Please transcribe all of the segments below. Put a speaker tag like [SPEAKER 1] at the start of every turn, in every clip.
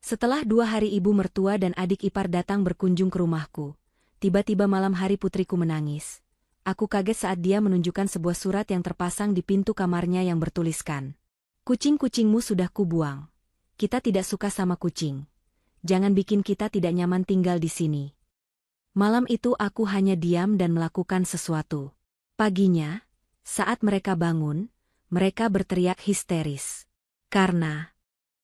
[SPEAKER 1] Setelah 2 hari ibu mertua dan adik ipar datang berkunjung ke rumahku, tiba-tiba malam hari putriku menangis. Aku kaget saat dia menunjukkan sebuah surat yang terpasang di pintu kamarnya yang bertuliskan, "Kucing-kucingmu sudah kubuang. Kita tidak suka sama kucing. Jangan bikin kita tidak nyaman tinggal di sini." Malam itu aku hanya diam dan melakukan sesuatu. Paginya, saat mereka bangun, mereka berteriak histeris.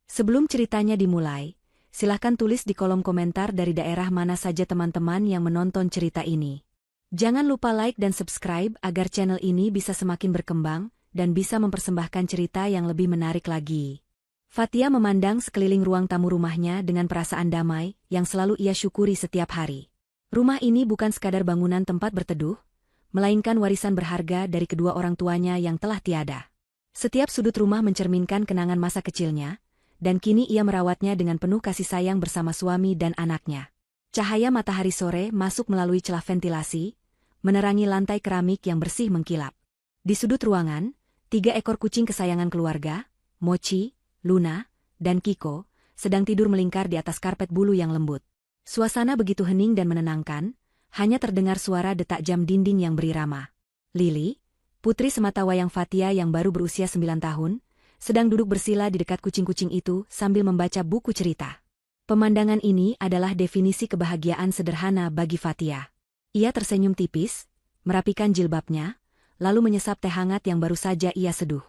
[SPEAKER 1] Sebelum ceritanya dimulai, silahkan tulis di kolom komentar dari daerah mana saja teman-teman yang menonton cerita ini. Jangan lupa like dan subscribe agar channel ini bisa semakin berkembang dan bisa mempersembahkan cerita yang lebih menarik lagi. Fatia memandang sekeliling ruang tamu rumahnya dengan perasaan damai yang selalu ia syukuri setiap hari. Rumah ini bukan sekadar bangunan tempat berteduh, melainkan warisan berharga dari kedua orang tuanya yang telah tiada. Setiap sudut rumah mencerminkan kenangan masa kecilnya, dan kini ia merawatnya dengan penuh kasih sayang bersama suami dan anaknya. Cahaya matahari sore masuk melalui celah ventilasi, menerangi lantai keramik yang bersih mengkilap. Di sudut ruangan, 3 ekor kucing kesayangan keluarga, Mochi, Luna, dan Kiko, sedang tidur melingkar di atas karpet bulu yang lembut. Suasana begitu hening dan menenangkan, hanya terdengar suara detak jam dinding yang berirama. Lili, putri sematawayang Fatia yang baru berusia 9 tahun, sedang duduk bersila di dekat kucing-kucing itu sambil membaca buku cerita. Pemandangan ini adalah definisi kebahagiaan sederhana bagi Fatia. Ia tersenyum tipis, merapikan jilbabnya, lalu menyesap teh hangat yang baru saja ia seduh.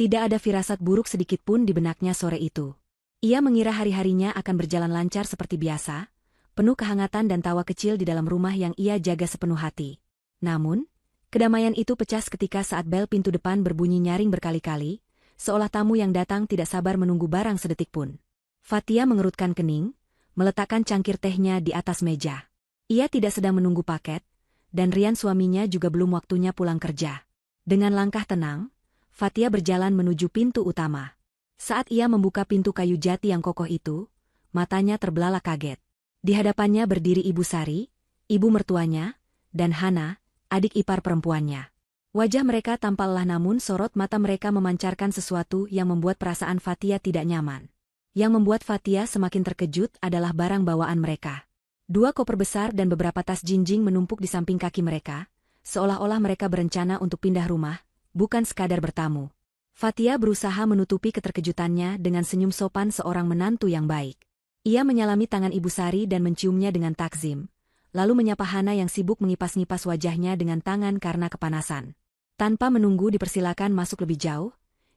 [SPEAKER 1] Tidak ada firasat buruk sedikit pun di benaknya sore itu. Ia mengira hari-harinya akan berjalan lancar seperti biasa, penuh kehangatan dan tawa kecil di dalam rumah yang ia jaga sepenuh hati. Namun, kedamaian itu pecah ketika saat bel pintu depan berbunyi nyaring berkali-kali, seolah tamu yang datang tidak sabar menunggu barang sedetik pun. Fatia mengerutkan kening, meletakkan cangkir tehnya di atas meja. Ia tidak sedang menunggu paket, dan Rian suaminya juga belum waktunya pulang kerja. Dengan langkah tenang, Fatia berjalan menuju pintu utama. Saat ia membuka pintu kayu jati yang kokoh itu, matanya terbelalak kaget. Di hadapannya berdiri Ibu Sari, ibu mertuanya, dan Hana, adik ipar perempuannya. Wajah mereka tampak lelah namun sorot mata mereka memancarkan sesuatu yang membuat perasaan Fatia tidak nyaman. Yang membuat Fatia semakin terkejut adalah barang bawaan mereka. 2 koper besar dan beberapa tas jinjing menumpuk di samping kaki mereka, seolah-olah mereka berencana untuk pindah rumah, bukan sekadar bertamu. Fatia berusaha menutupi keterkejutannya dengan senyum sopan seorang menantu yang baik. Ia menyalami tangan Ibu Sari dan menciumnya dengan takzim, lalu menyapa Hana yang sibuk mengipas-ngipas wajahnya dengan tangan karena kepanasan. Tanpa menunggu dipersilakan masuk lebih jauh,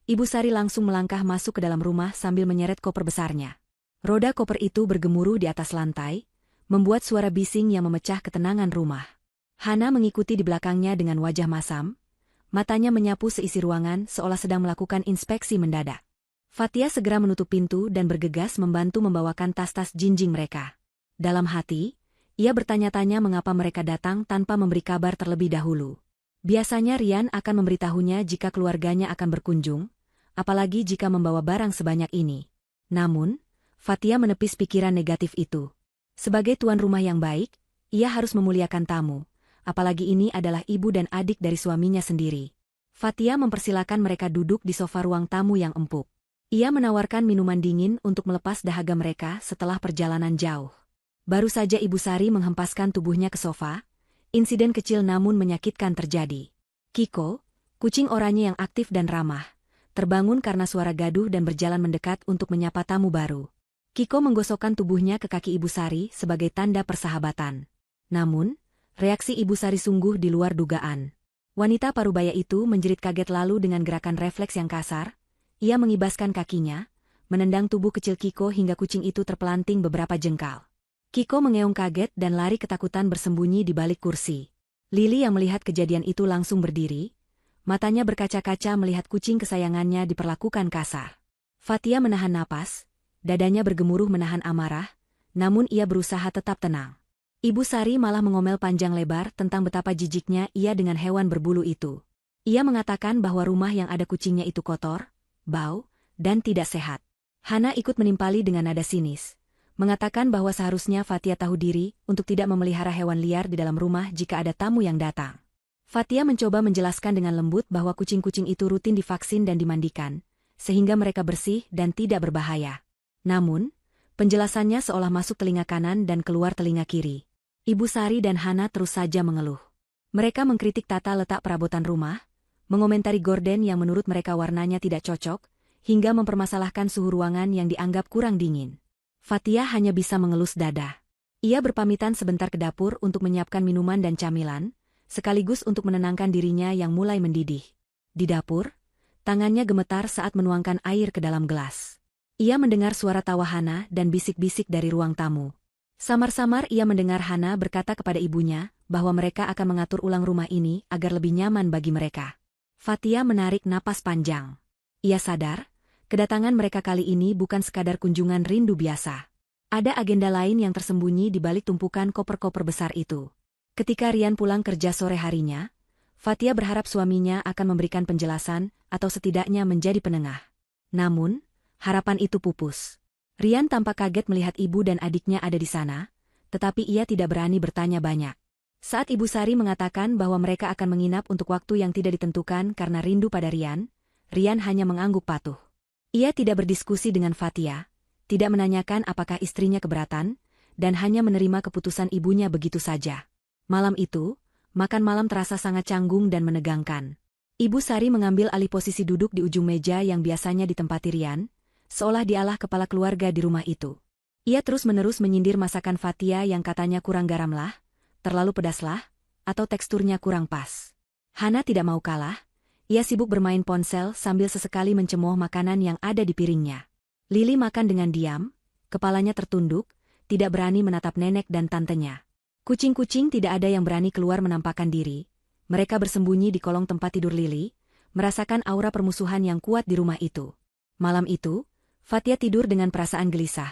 [SPEAKER 1] Ibu Sari langsung melangkah masuk ke dalam rumah sambil menyeret koper besarnya. Roda koper itu bergemuruh di atas lantai, membuat suara bising yang memecah ketenangan rumah. Hana mengikuti di belakangnya dengan wajah masam, matanya menyapu seisi ruangan seolah sedang melakukan inspeksi mendadak. Fatia segera menutup pintu dan bergegas membantu membawakan tas-tas jinjing mereka. Dalam hati, ia bertanya-tanya mengapa mereka datang tanpa memberi kabar terlebih dahulu. Biasanya Rian akan memberitahunya jika keluarganya akan berkunjung, apalagi jika membawa barang sebanyak ini. Namun, Fatia menepis pikiran negatif itu. Sebagai tuan rumah yang baik, ia harus memuliakan tamu, apalagi ini adalah ibu dan adik dari suaminya sendiri. Fatia mempersilakan mereka duduk di sofa ruang tamu yang empuk. Ia menawarkan minuman dingin untuk melepas dahaga mereka setelah perjalanan jauh. Baru saja Ibu Sari menghempaskan tubuhnya ke sofa, insiden kecil namun menyakitkan terjadi. Kiko, kucing oranye yang aktif dan ramah, terbangun karena suara gaduh dan berjalan mendekat untuk menyapa tamu baru. Kiko menggosokkan tubuhnya ke kaki Ibu Sari sebagai tanda persahabatan. Namun, reaksi Ibu Sari sungguh di luar dugaan. Wanita parubaya itu menjerit kaget lalu dengan gerakan refleks yang kasar, ia mengibaskan kakinya, menendang tubuh kecil Kiko hingga kucing itu terpelanting beberapa jengkal. Kiko mengeong kaget dan lari ketakutan bersembunyi di balik kursi. Lili yang melihat kejadian itu langsung berdiri, matanya berkaca-kaca melihat kucing kesayangannya diperlakukan kasar. Fatia menahan napas, dadanya bergemuruh menahan amarah, namun ia berusaha tetap tenang. Ibu Sari malah mengomel panjang lebar tentang betapa jijiknya ia dengan hewan berbulu itu. Ia mengatakan bahwa rumah yang ada kucingnya itu kotor, bau, dan tidak sehat. Hana ikut menimpali dengan nada sinis, mengatakan bahwa seharusnya Fatia tahu diri untuk tidak memelihara hewan liar di dalam rumah jika ada tamu yang datang. Fatia mencoba menjelaskan dengan lembut bahwa kucing-kucing itu rutin divaksin dan dimandikan, sehingga mereka bersih dan tidak berbahaya. Namun, Penjelasannya seolah masuk telinga kanan dan keluar telinga kiri. Ibu Sari dan Hana terus saja mengeluh. Mereka mengkritik tata letak perabotan rumah, mengomentari gorden yang menurut mereka warnanya tidak cocok, hingga mempermasalahkan suhu ruangan yang dianggap kurang dingin. Fatia hanya bisa mengelus dada. Ia berpamitan sebentar ke dapur untuk menyiapkan minuman dan camilan, sekaligus untuk menenangkan dirinya yang mulai mendidih. Di dapur, tangannya gemetar saat menuangkan air ke dalam gelas. Ia mendengar suara tawa Hana dan bisik-bisik dari ruang tamu. Samar-samar ia mendengar Hana berkata kepada ibunya bahwa mereka akan mengatur ulang rumah ini agar lebih nyaman bagi mereka. Fatia menarik napas panjang. Ia sadar, kedatangan mereka kali ini bukan sekadar kunjungan rindu biasa. Ada agenda lain yang tersembunyi di balik tumpukan koper-koper besar itu. Ketika Rian pulang kerja sore harinya, Fatia berharap suaminya akan memberikan penjelasan atau setidaknya menjadi penengah. Namun, harapan itu pupus. Rian tampak kaget melihat ibu dan adiknya ada di sana, tetapi ia tidak berani bertanya banyak. Saat Ibu Sari mengatakan bahwa mereka akan menginap untuk waktu yang tidak ditentukan karena rindu pada Rian, Rian hanya mengangguk patuh. Ia tidak berdiskusi dengan Fatia, tidak menanyakan apakah istrinya keberatan, dan hanya menerima keputusan ibunya begitu saja. Malam itu, makan malam terasa sangat canggung dan menegangkan. Ibu Sari mengambil alih posisi duduk di ujung meja yang biasanya ditempati Rian, seolah dialah kepala keluarga di rumah itu. Ia terus-menerus menyindir masakan Fatia yang katanya kurang garamlah, terlalu pedaslah, atau teksturnya kurang pas. Hana tidak mau kalah, ia sibuk bermain ponsel sambil sesekali mencemooh makanan yang ada di piringnya. Lili makan dengan diam, kepalanya tertunduk, tidak berani menatap nenek dan tantenya. Kucing-kucing tidak ada yang berani keluar menampakkan diri. Mereka bersembunyi di kolong tempat tidur Lili, merasakan aura permusuhan yang kuat di rumah itu. Malam itu, Fatia tidur dengan perasaan gelisah,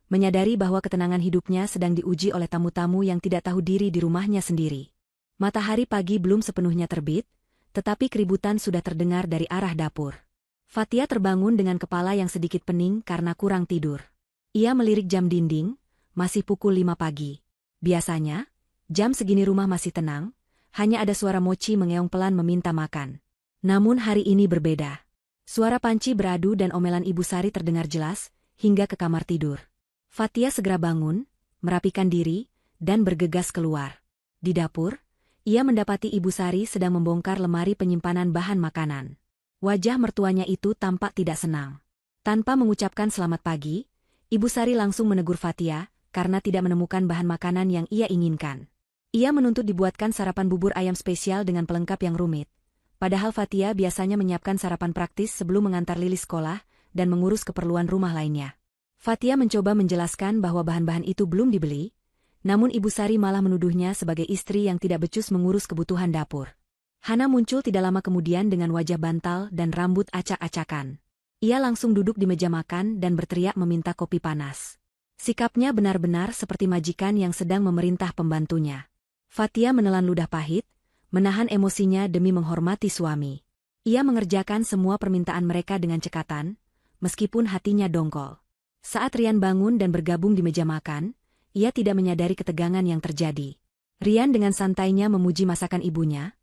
[SPEAKER 1] menyadari bahwa ketenangan hidupnya sedang diuji oleh tamu-tamu yang tidak tahu diri di rumahnya sendiri. Matahari pagi belum sepenuhnya terbit, tetapi keributan sudah terdengar dari arah dapur. Fatia terbangun dengan kepala yang sedikit pening karena kurang tidur. Ia melirik jam dinding, masih pukul 5 pagi. Biasanya, jam segini rumah masih tenang, hanya ada suara Mochi mengeong pelan meminta makan. Namun hari ini berbeda. Suara panci beradu dan omelan Ibu Sari terdengar jelas, hingga ke kamar tidur. Fatia segera bangun, merapikan diri, dan bergegas keluar. Di dapur, ia mendapati Ibu Sari sedang membongkar lemari penyimpanan bahan makanan. Wajah mertuanya itu tampak tidak senang. Tanpa mengucapkan selamat pagi, Ibu Sari langsung menegur Fatia, karena tidak menemukan bahan makanan yang ia inginkan. Ia menuntut dibuatkan sarapan bubur ayam spesial dengan pelengkap yang rumit. Padahal Fatia biasanya menyiapkan sarapan praktis sebelum mengantar Lili sekolah dan mengurus keperluan rumah lainnya. Fatia mencoba menjelaskan bahwa bahan-bahan itu belum dibeli, namun Ibu Sari malah menuduhnya sebagai istri yang tidak becus mengurus kebutuhan dapur. Hana muncul tidak lama kemudian dengan wajah bantal dan rambut acak-acakan. Ia langsung duduk di meja makan dan berteriak meminta kopi panas. Sikapnya benar-benar seperti majikan yang sedang memerintah pembantunya. Fatia menelan ludah pahit, menahan emosinya demi menghormati suami. Ia mengerjakan semua permintaan mereka dengan cekatan, meskipun hatinya dongkol. Saat Rian bangun dan bergabung di meja makan, ia tidak menyadari ketegangan yang terjadi. Rian dengan santainya memuji masakan ibunya,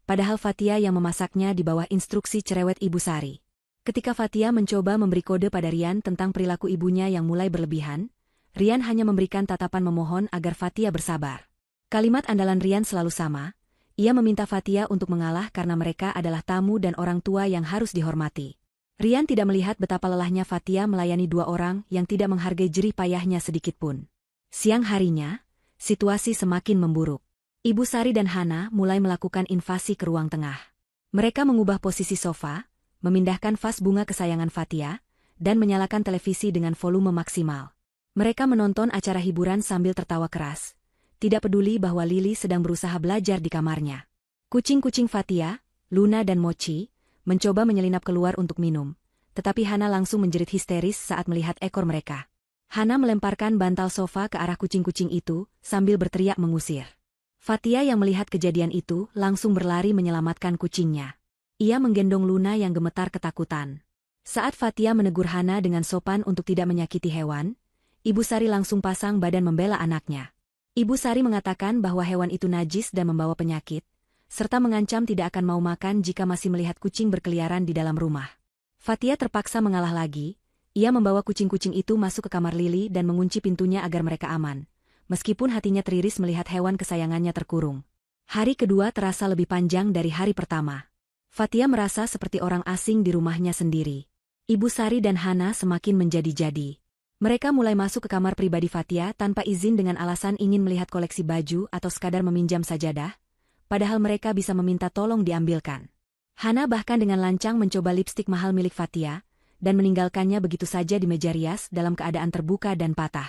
[SPEAKER 1] padahal Fatia yang memasaknya di bawah instruksi cerewet Ibu Sari. Ketika Fatia mencoba memberi kode pada Rian tentang perilaku ibunya yang mulai berlebihan, Rian hanya memberikan tatapan memohon agar Fatia bersabar. Kalimat andalan Rian selalu sama, ia meminta Fatia untuk mengalah karena mereka adalah tamu dan orang tua yang harus dihormati. Rian tidak melihat betapa lelahnya Fatia melayani dua orang yang tidak menghargai jerih payahnya sedikitpun. Siang harinya, situasi semakin memburuk. Ibu Sari dan Hana mulai melakukan invasi ke ruang tengah. Mereka mengubah posisi sofa, memindahkan vas bunga kesayangan Fatia, dan menyalakan televisi dengan volume maksimal. Mereka menonton acara hiburan sambil tertawa keras, tidak peduli bahwa Lili sedang berusaha belajar di kamarnya. Kucing-kucing Fatia, Luna dan Mochi, mencoba menyelinap keluar untuk minum, tetapi Hana langsung menjerit histeris saat melihat ekor mereka. Hana melemparkan bantal sofa ke arah kucing-kucing itu, sambil berteriak mengusir. Fatia yang melihat kejadian itu langsung berlari menyelamatkan kucingnya. Ia menggendong Luna yang gemetar ketakutan. Saat Fatia menegur Hana dengan sopan untuk tidak menyakiti hewan, Ibu Sari langsung pasang badan membela anaknya. Ibu Sari mengatakan bahwa hewan itu najis dan membawa penyakit, serta mengancam tidak akan mau makan jika masih melihat kucing berkeliaran di dalam rumah. Fatia terpaksa mengalah lagi, ia membawa kucing-kucing itu masuk ke kamar Lily dan mengunci pintunya agar mereka aman. Meskipun hatinya teriris melihat hewan kesayangannya terkurung. Hari kedua terasa lebih panjang dari hari pertama. Fatia merasa seperti orang asing di rumahnya sendiri. Ibu Sari dan Hana semakin menjadi-jadi. Mereka mulai masuk ke kamar pribadi Fatia tanpa izin dengan alasan ingin melihat koleksi baju atau sekadar meminjam sajadah, padahal mereka bisa meminta tolong diambilkan. Hana bahkan dengan lancang mencoba lipstik mahal milik Fatia, dan meninggalkannya begitu saja di meja rias dalam keadaan terbuka dan patah.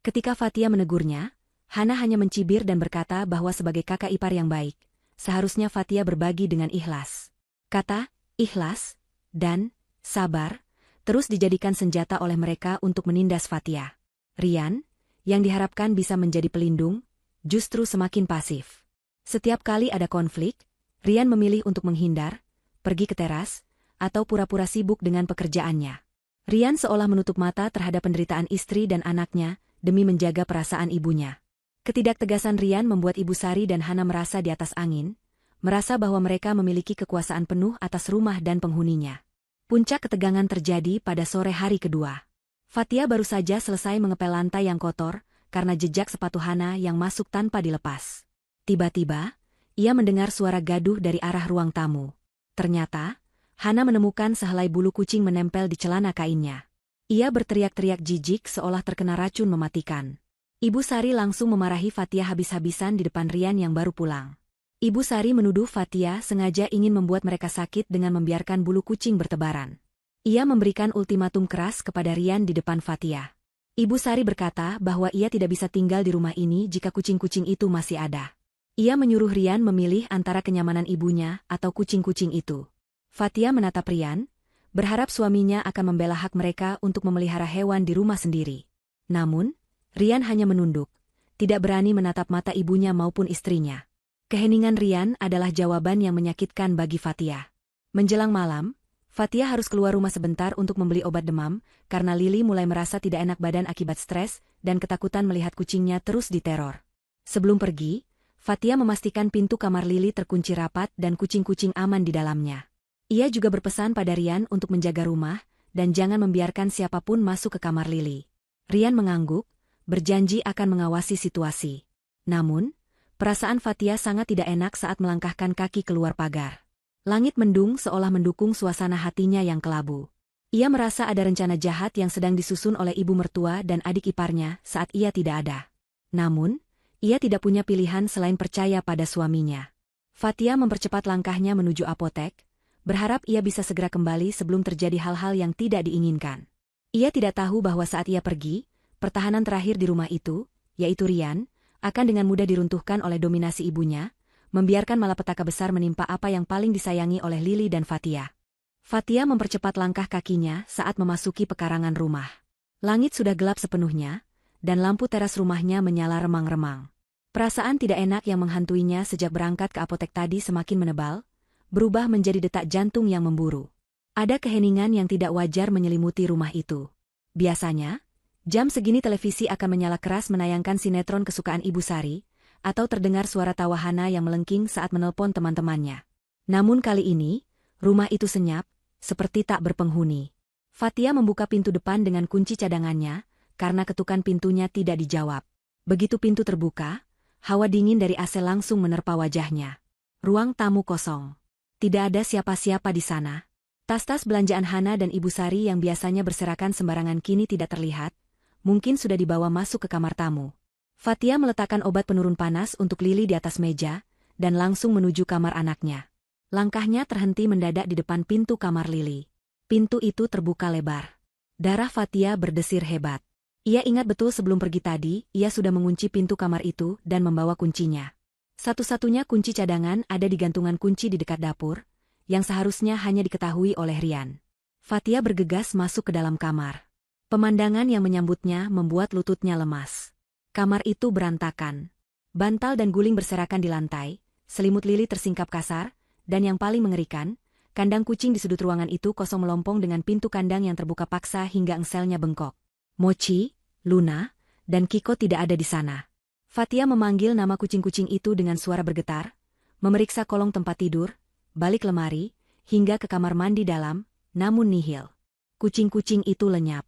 [SPEAKER 1] Ketika Fatia menegurnya, Hana hanya mencibir dan berkata bahwa sebagai kakak ipar yang baik, seharusnya Fatia berbagi dengan ikhlas. Kata, ikhlas, dan sabar, terus dijadikan senjata oleh mereka untuk menindas Fatia. Rian, yang diharapkan bisa menjadi pelindung, justru semakin pasif. Setiap kali ada konflik, Rian memilih untuk menghindar, pergi ke teras, atau pura-pura sibuk dengan pekerjaannya. Rian seolah menutup mata terhadap penderitaan istri dan anaknya demi menjaga perasaan ibunya. Ketidaktegasan Rian membuat Ibu Sari dan Hana merasa di atas angin, merasa bahwa mereka memiliki kekuasaan penuh atas rumah dan penghuninya. Puncak ketegangan terjadi pada sore hari kedua. Fatia baru saja selesai mengepel lantai yang kotor karena jejak sepatu Hana yang masuk tanpa dilepas. Tiba-tiba, ia mendengar suara gaduh dari arah ruang tamu. Ternyata, Hana menemukan sehelai bulu kucing menempel di celana kainnya. Ia berteriak-teriak jijik seolah terkena racun mematikan. Ibu Sari langsung memarahi Fatia habis-habisan di depan Rian yang baru pulang. Ibu Sari menuduh Fatia sengaja ingin membuat mereka sakit dengan membiarkan bulu kucing bertebaran. Ia memberikan ultimatum keras kepada Rian di depan Fatia. Ibu Sari berkata bahwa ia tidak bisa tinggal di rumah ini jika kucing-kucing itu masih ada. Ia menyuruh Rian memilih antara kenyamanan ibunya atau kucing-kucing itu. Fatia menatap Rian, berharap suaminya akan membela hak mereka untuk memelihara hewan di rumah sendiri. Namun, Rian hanya menunduk, tidak berani menatap mata ibunya maupun istrinya. Keheningan Rian adalah jawaban yang menyakitkan bagi Fatia. Menjelang malam, Fatia harus keluar rumah sebentar untuk membeli obat demam, karena Lily mulai merasa tidak enak badan akibat stres dan ketakutan melihat kucingnya terus diteror. Sebelum pergi, Fatia memastikan pintu kamar Lily terkunci rapat dan kucing-kucing aman di dalamnya. Ia juga berpesan pada Rian untuk menjaga rumah, dan jangan membiarkan siapapun masuk ke kamar Lily. Rian mengangguk, berjanji akan mengawasi situasi. Namun, perasaan Fatia sangat tidak enak saat melangkahkan kaki keluar pagar. Langit mendung seolah mendukung suasana hatinya yang kelabu. Ia merasa ada rencana jahat yang sedang disusun oleh ibu mertua dan adik iparnya saat ia tidak ada. Namun, ia tidak punya pilihan selain percaya pada suaminya. Fatia mempercepat langkahnya menuju apotek, berharap ia bisa segera kembali sebelum terjadi hal-hal yang tidak diinginkan. Ia tidak tahu bahwa saat ia pergi, pertahanan terakhir di rumah itu, yaitu Rian, akan dengan mudah diruntuhkan oleh dominasi ibunya, membiarkan malapetaka besar menimpa apa yang paling disayangi oleh Lily dan Fatia. Fatia mempercepat langkah kakinya saat memasuki pekarangan rumah. Langit sudah gelap sepenuhnya, dan lampu teras rumahnya menyala remang-remang. Perasaan tidak enak yang menghantuinya sejak berangkat ke apotek tadi semakin menebal, berubah menjadi detak jantung yang memburu. Ada keheningan yang tidak wajar menyelimuti rumah itu. Biasanya, jam segini televisi akan menyala keras menayangkan sinetron kesukaan Ibu Sari, atau terdengar suara tawa Hana yang melengking saat menelpon teman-temannya. Namun kali ini, rumah itu senyap, seperti tak berpenghuni. Fatia membuka pintu depan dengan kunci cadangannya, karena ketukan pintunya tidak dijawab. Begitu pintu terbuka, hawa dingin dari AC langsung menerpa wajahnya. Ruang tamu kosong. Tidak ada siapa-siapa di sana. Tas-tas belanjaan Hana dan Ibu Sari yang biasanya berserakan sembarangan kini tidak terlihat, mungkin sudah dibawa masuk ke kamar tamu. Fatia meletakkan obat penurun panas untuk Lily di atas meja, dan langsung menuju kamar anaknya. Langkahnya terhenti mendadak di depan pintu kamar Lily. Pintu itu terbuka lebar. Darah Fatia berdesir hebat. Ia ingat betul sebelum pergi tadi, ia sudah mengunci pintu kamar itu dan membawa kuncinya. Satu-satunya kunci cadangan ada di gantungan kunci di dekat dapur, yang seharusnya hanya diketahui oleh Rian. Fatia bergegas masuk ke dalam kamar. Pemandangan yang menyambutnya membuat lututnya lemas. Kamar itu berantakan. Bantal dan guling berserakan di lantai, selimut Lily tersingkap kasar, dan yang paling mengerikan, kandang kucing di sudut ruangan itu kosong melompong dengan pintu kandang yang terbuka paksa hingga engselnya bengkok. Mochi, Luna, dan Kiko tidak ada di sana. Fatia memanggil nama kucing-kucing itu dengan suara bergetar, memeriksa kolong tempat tidur, balik lemari, hingga ke kamar mandi dalam, namun nihil. Kucing-kucing itu lenyap.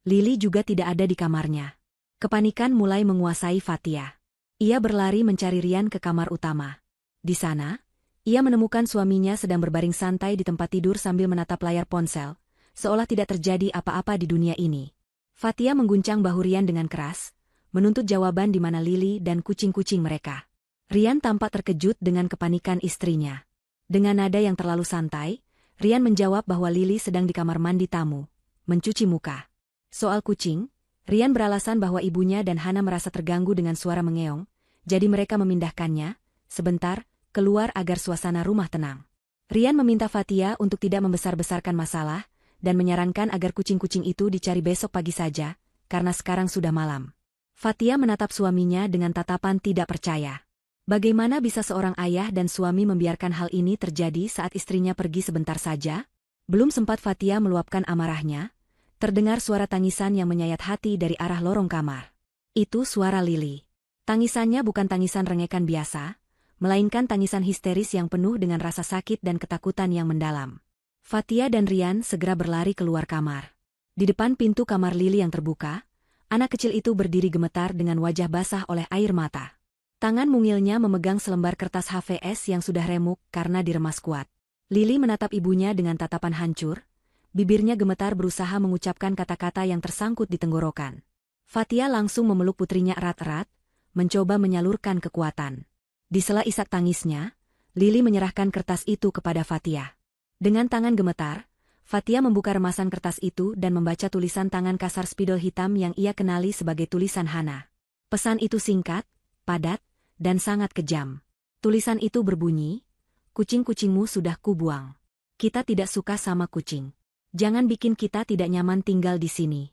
[SPEAKER 1] Lili juga tidak ada di kamarnya. Kepanikan mulai menguasai Fatia. Ia berlari mencari Rian ke kamar utama. Di sana, ia menemukan suaminya sedang berbaring santai di tempat tidur sambil menatap layar ponsel, seolah tidak terjadi apa-apa di dunia ini. Fatia mengguncang bahu Rian dengan keras, menuntut jawaban di mana Lili dan kucing-kucing mereka. Rian tampak terkejut dengan kepanikan istrinya. Dengan nada yang terlalu santai, Rian menjawab bahwa Lili sedang di kamar mandi tamu, mencuci muka. Soal kucing, Rian beralasan bahwa ibunya dan Hana merasa terganggu dengan suara mengeong, jadi mereka memindahkannya, sebentar, keluar agar suasana rumah tenang. Rian meminta Fatia untuk tidak membesar-besarkan masalah, dan menyarankan agar kucing-kucing itu dicari besok pagi saja, karena sekarang sudah malam. Fatia menatap suaminya dengan tatapan tidak percaya. Bagaimana bisa seorang ayah dan suami membiarkan hal ini terjadi saat istrinya pergi sebentar saja? Belum sempat Fatia meluapkan amarahnya, terdengar suara tangisan yang menyayat hati dari arah lorong kamar. Itu suara Lili. Tangisannya bukan tangisan rengekan biasa, melainkan tangisan histeris yang penuh dengan rasa sakit dan ketakutan yang mendalam. Fatia dan Rian segera berlari keluar kamar. Di depan pintu kamar Lili yang terbuka, anak kecil itu berdiri gemetar dengan wajah basah oleh air mata. Tangan mungilnya memegang selembar kertas HVS yang sudah remuk karena diremas kuat. Lili menatap ibunya dengan tatapan hancur, bibirnya gemetar berusaha mengucapkan kata-kata yang tersangkut di tenggorokan. Fatia langsung memeluk putrinya erat-erat, mencoba menyalurkan kekuatan. Di sela isak tangisnya, Lili menyerahkan kertas itu kepada Fatia. Dengan tangan gemetar, Fatia membuka remasan kertas itu dan membaca tulisan tangan kasar spidol hitam yang ia kenali sebagai tulisan Hana. Pesan itu singkat, padat, dan sangat kejam. Tulisan itu berbunyi, "Kucing-kucingmu sudah kubuang. Kita tidak suka sama kucing. Jangan bikin kita tidak nyaman tinggal di sini."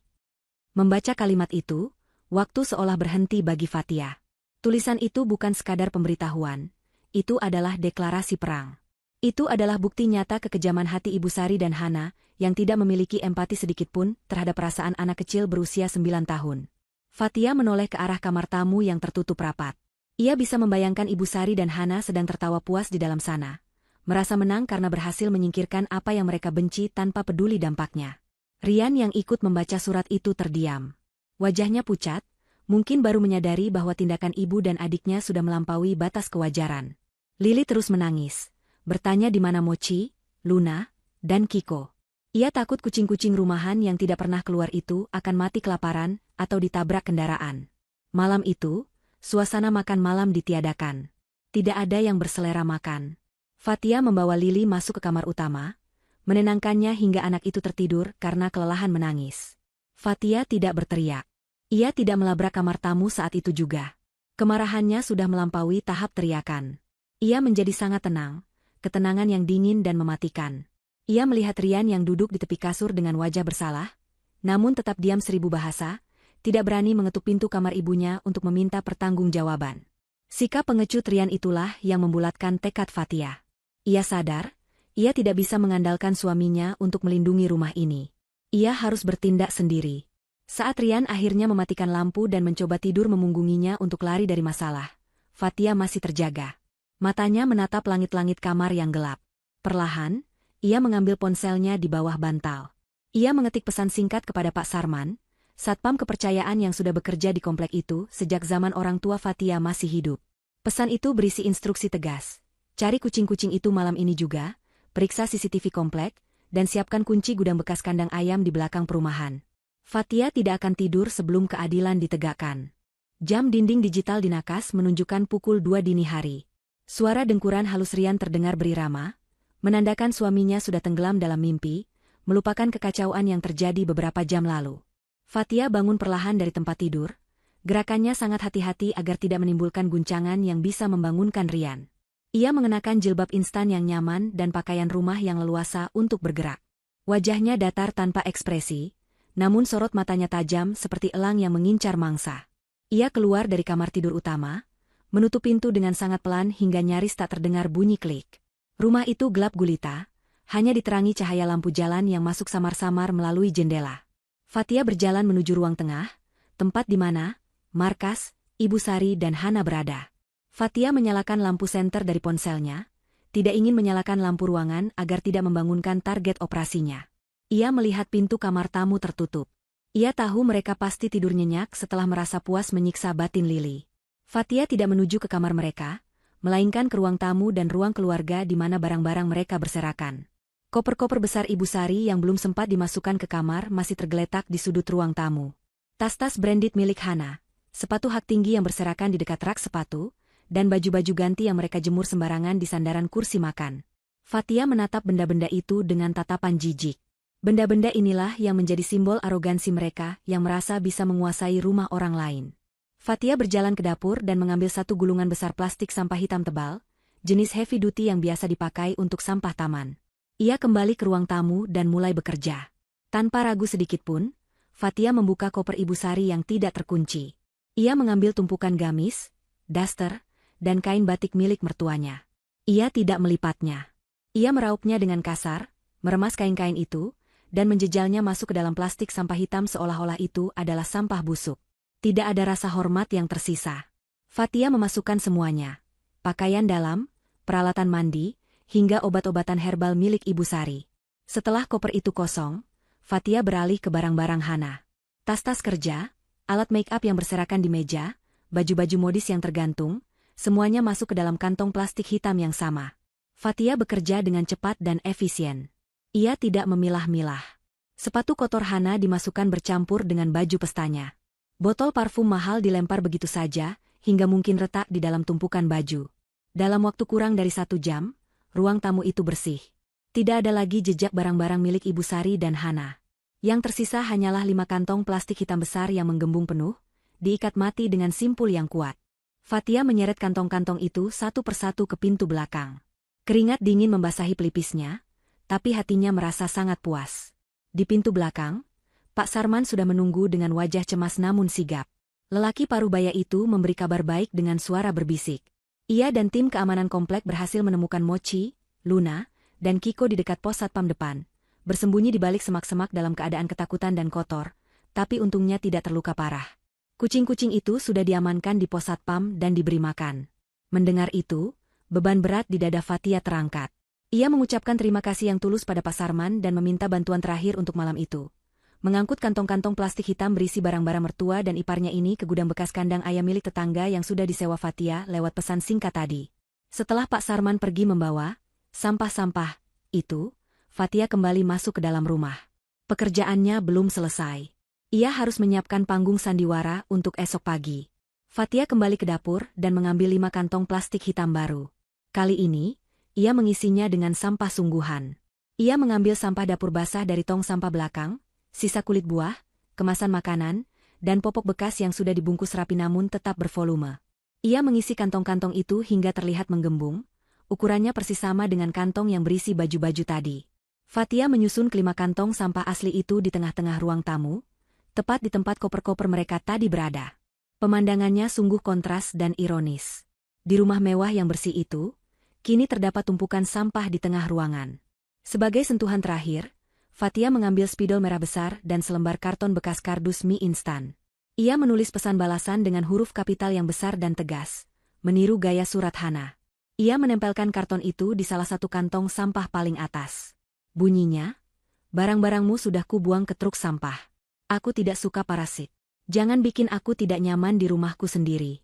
[SPEAKER 1] Membaca kalimat itu, waktu seolah berhenti bagi Fatia. Tulisan itu bukan sekadar pemberitahuan, itu adalah deklarasi perang. Itu adalah bukti nyata kekejaman hati Ibu Sari dan Hana, yang tidak memiliki empati sedikitpun terhadap perasaan anak kecil berusia 9 tahun. Fatia menoleh ke arah kamar tamu yang tertutup rapat. Ia bisa membayangkan Ibu Sari dan Hana sedang tertawa puas di dalam sana, merasa menang karena berhasil menyingkirkan apa yang mereka benci tanpa peduli dampaknya. Rian yang ikut membaca surat itu terdiam. Wajahnya pucat, mungkin baru menyadari bahwa tindakan ibu dan adiknya sudah melampaui batas kewajaran. Lili terus menangis, bertanya di mana Mochi, Luna, dan Kiko. Ia takut kucing-kucing rumahan yang tidak pernah keluar itu akan mati kelaparan atau ditabrak kendaraan. Malam itu, suasana makan malam ditiadakan. Tidak ada yang berselera makan. Fatia membawa Lili masuk ke kamar utama, menenangkannya hingga anak itu tertidur karena kelelahan menangis. Fatia tidak berteriak. Ia tidak melabrak kamar tamu saat itu juga. Kemarahannya sudah melampaui tahap teriakan. Ia menjadi sangat tenang, ketenangan yang dingin dan mematikan. Ia melihat Rian yang duduk di tepi kasur dengan wajah bersalah, namun tetap diam 1000 bahasa, tidak berani mengetuk pintu kamar ibunya untuk meminta pertanggungjawaban. Sikap pengecut Rian itulah yang membulatkan tekad Fatia. Ia sadar, ia tidak bisa mengandalkan suaminya untuk melindungi rumah ini. Ia harus bertindak sendiri. Saat Rian akhirnya mematikan lampu dan mencoba tidur memunggunginya untuk lari dari masalah, Fatia masih terjaga. Matanya menatap langit-langit kamar yang gelap. Perlahan, ia mengambil ponselnya di bawah bantal. Ia mengetik pesan singkat kepada Pak Sarman, satpam kepercayaan yang sudah bekerja di komplek itu sejak zaman orang tua Fatia masih hidup. Pesan itu berisi instruksi tegas. Cari kucing-kucing itu malam ini juga, periksa CCTV komplek, dan siapkan kunci gudang bekas kandang ayam di belakang perumahan. Fatia tidak akan tidur sebelum keadilan ditegakkan. Jam dinding digital di nakas menunjukkan pukul 2 dini hari. Suara dengkuran halus Rian terdengar berirama, menandakan suaminya sudah tenggelam dalam mimpi, melupakan kekacauan yang terjadi beberapa jam lalu. Fatia bangun perlahan dari tempat tidur, gerakannya sangat hati-hati agar tidak menimbulkan guncangan yang bisa membangunkan Rian. Ia mengenakan jilbab instan yang nyaman dan pakaian rumah yang leluasa untuk bergerak. Wajahnya datar tanpa ekspresi, namun sorot matanya tajam seperti elang yang mengincar mangsa. Ia keluar dari kamar tidur utama, menutup pintu dengan sangat pelan hingga nyaris tak terdengar bunyi klik. Rumah itu gelap gulita, hanya diterangi cahaya lampu jalan yang masuk samar-samar melalui jendela. Fatia berjalan menuju ruang tengah, tempat di mana markas, Ibu Sari dan Hana berada. Fatia menyalakan lampu senter dari ponselnya, tidak ingin menyalakan lampu ruangan agar tidak membangunkan target operasinya. Ia melihat pintu kamar tamu tertutup. Ia tahu mereka pasti tidur nyenyak setelah merasa puas menyiksa batin Lily. Fatia tidak menuju ke kamar mereka, melainkan ke ruang tamu dan ruang keluarga di mana barang-barang mereka berserakan. Koper-koper besar Ibu Sari yang belum sempat dimasukkan ke kamar masih tergeletak di sudut ruang tamu. Tas-tas branded milik Hana, sepatu hak tinggi yang berserakan di dekat rak sepatu, dan baju-baju ganti yang mereka jemur sembarangan di sandaran kursi makan. Fatia menatap benda-benda itu dengan tatapan jijik. Benda-benda inilah yang menjadi simbol arogansi mereka yang merasa bisa menguasai rumah orang lain. Fatia berjalan ke dapur dan mengambil satu gulungan besar plastik sampah hitam tebal, jenis heavy duty yang biasa dipakai untuk sampah taman. Ia kembali ke ruang tamu dan mulai bekerja. Tanpa ragu sedikitpun, Fatia membuka koper Ibu Sari yang tidak terkunci. Ia mengambil tumpukan gamis, daster, dan kain batik milik mertuanya. Ia tidak melipatnya. Ia meraupnya dengan kasar, meremas kain-kain itu, dan menjejalnya masuk ke dalam plastik sampah hitam seolah-olah itu adalah sampah busuk. Tidak ada rasa hormat yang tersisa. Fatia memasukkan semuanya. Pakaian dalam, peralatan mandi, hingga obat-obatan herbal milik Ibu Sari. Setelah koper itu kosong, Fatia beralih ke barang-barang Hana. Tas-tas kerja, alat make-up yang berserakan di meja, baju-baju modis yang tergantung, semuanya masuk ke dalam kantong plastik hitam yang sama. Fatia bekerja dengan cepat dan efisien. Ia tidak memilah-milah. Sepatu kotor Hana dimasukkan bercampur dengan baju pestanya. Botol parfum mahal dilempar begitu saja, hingga mungkin retak di dalam tumpukan baju. Dalam waktu kurang dari 1 jam, ruang tamu itu bersih. Tidak ada lagi jejak barang-barang milik Ibu Sari dan Hana. Yang tersisa hanyalah 5 kantong plastik hitam besar yang menggembung penuh, diikat mati dengan simpul yang kuat. Fatia menyeret kantong-kantong itu satu persatu ke pintu belakang. Keringat dingin membasahi pelipisnya, tapi hatinya merasa sangat puas. Di pintu belakang, Pak Sarman sudah menunggu dengan wajah cemas namun sigap. Lelaki parubaya itu memberi kabar baik dengan suara berbisik. Ia dan tim keamanan komplek berhasil menemukan Mochi, Luna, dan Kiko di dekat pos satpam depan, bersembunyi di balik semak-semak dalam keadaan ketakutan dan kotor, tapi untungnya tidak terluka parah. Kucing-kucing itu sudah diamankan di pos satpam dan diberi makan. Mendengar itu, beban berat di dada Fatia terangkat. Ia mengucapkan terima kasih yang tulus pada Pak Sarman dan meminta bantuan terakhir untuk malam itu. Mengangkut kantong-kantong plastik hitam berisi barang-barang mertua dan iparnya ini ke gudang bekas kandang ayam milik tetangga yang sudah disewa Fatia lewat pesan singkat tadi. Setelah Pak Sarman pergi membawa sampah-sampah itu, Fatia kembali masuk ke dalam rumah. Pekerjaannya belum selesai. Ia harus menyiapkan panggung sandiwara untuk esok pagi. Fatia kembali ke dapur dan mengambil 5 kantong plastik hitam baru. Kali ini, ia mengisinya dengan sampah sungguhan. Ia mengambil sampah dapur basah dari tong sampah belakang, sisa kulit buah, kemasan makanan, dan popok bekas yang sudah dibungkus rapi namun tetap bervolume. Ia mengisi kantong-kantong itu hingga terlihat menggembung, ukurannya persis sama dengan kantong yang berisi baju-baju tadi. Fatia menyusun ke 5 kantong sampah asli itu di tengah-tengah ruang tamu, tepat di tempat koper-koper mereka tadi berada. Pemandangannya sungguh kontras dan ironis. Di rumah mewah yang bersih itu, kini terdapat tumpukan sampah di tengah ruangan. Sebagai sentuhan terakhir, Fatia mengambil spidol merah besar dan selembar karton bekas kardus mie instan. Ia menulis pesan balasan dengan huruf kapital yang besar dan tegas, meniru gaya surat Hana. Ia menempelkan karton itu di salah satu kantong sampah paling atas. Bunyinya, barang-barangmu sudah kubuang ke truk sampah. Aku tidak suka parasit. Jangan bikin aku tidak nyaman di rumahku sendiri.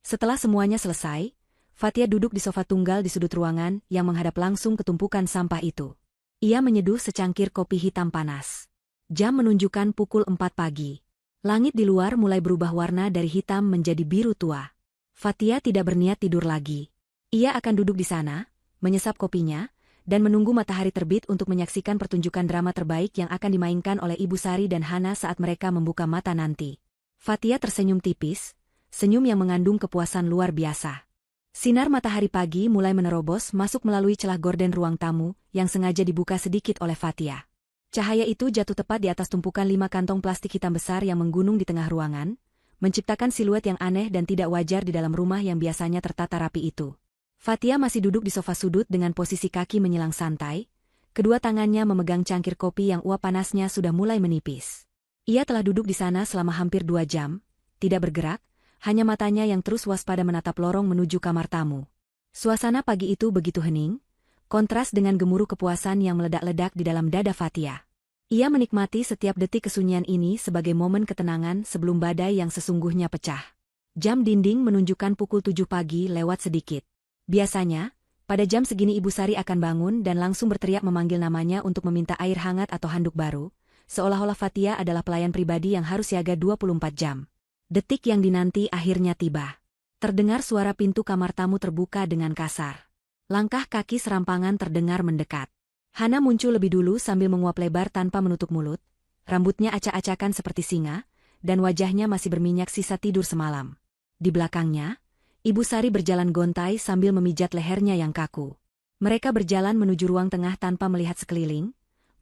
[SPEAKER 1] Setelah semuanya selesai, Fatia duduk di sofa tunggal di sudut ruangan yang menghadap langsung ke tumpukan sampah itu. Ia menyeduh secangkir kopi hitam panas. Jam menunjukkan pukul 4 pagi. Langit di luar mulai berubah warna dari hitam menjadi biru tua. Fatia tidak berniat tidur lagi. Ia akan duduk di sana, menyesap kopinya, dan menunggu matahari terbit untuk menyaksikan pertunjukan drama terbaik yang akan dimainkan oleh Ibu Sari dan Hana saat mereka membuka mata nanti. Fatia tersenyum tipis, senyum yang mengandung kepuasan luar biasa. Sinar matahari pagi mulai menerobos masuk melalui celah gorden ruang tamu yang sengaja dibuka sedikit oleh Fatia. Cahaya itu jatuh tepat di atas tumpukan 5 kantong plastik hitam besar yang menggunung di tengah ruangan, menciptakan siluet yang aneh dan tidak wajar di dalam rumah yang biasanya tertata rapi itu. Fatia masih duduk di sofa sudut dengan posisi kaki menyilang santai, kedua tangannya memegang cangkir kopi yang uap panasnya sudah mulai menipis. Ia telah duduk di sana selama hampir 2 jam, tidak bergerak, hanya matanya yang terus waspada menatap lorong menuju kamar tamu. Suasana pagi itu begitu hening, kontras dengan gemuruh kepuasan yang meledak-ledak di dalam dada Fatia. Ia menikmati setiap detik kesunyian ini sebagai momen ketenangan sebelum badai yang sesungguhnya pecah. Jam dinding menunjukkan pukul 7 pagi lewat sedikit. Biasanya, pada jam segini Ibu Sari akan bangun dan langsung berteriak memanggil namanya untuk meminta air hangat atau handuk baru, seolah-olah Fatia adalah pelayan pribadi yang harus siaga 24 jam. Detik yang dinanti akhirnya tiba. Terdengar suara pintu kamar tamu terbuka dengan kasar. Langkah kaki serampangan terdengar mendekat. Hana muncul lebih dulu sambil menguap lebar tanpa menutup mulut, rambutnya acak-acakan seperti singa, dan wajahnya masih berminyak sisa tidur semalam. Di belakangnya, Ibu Sari berjalan gontai sambil memijat lehernya yang kaku. Mereka berjalan menuju ruang tengah tanpa melihat sekeliling,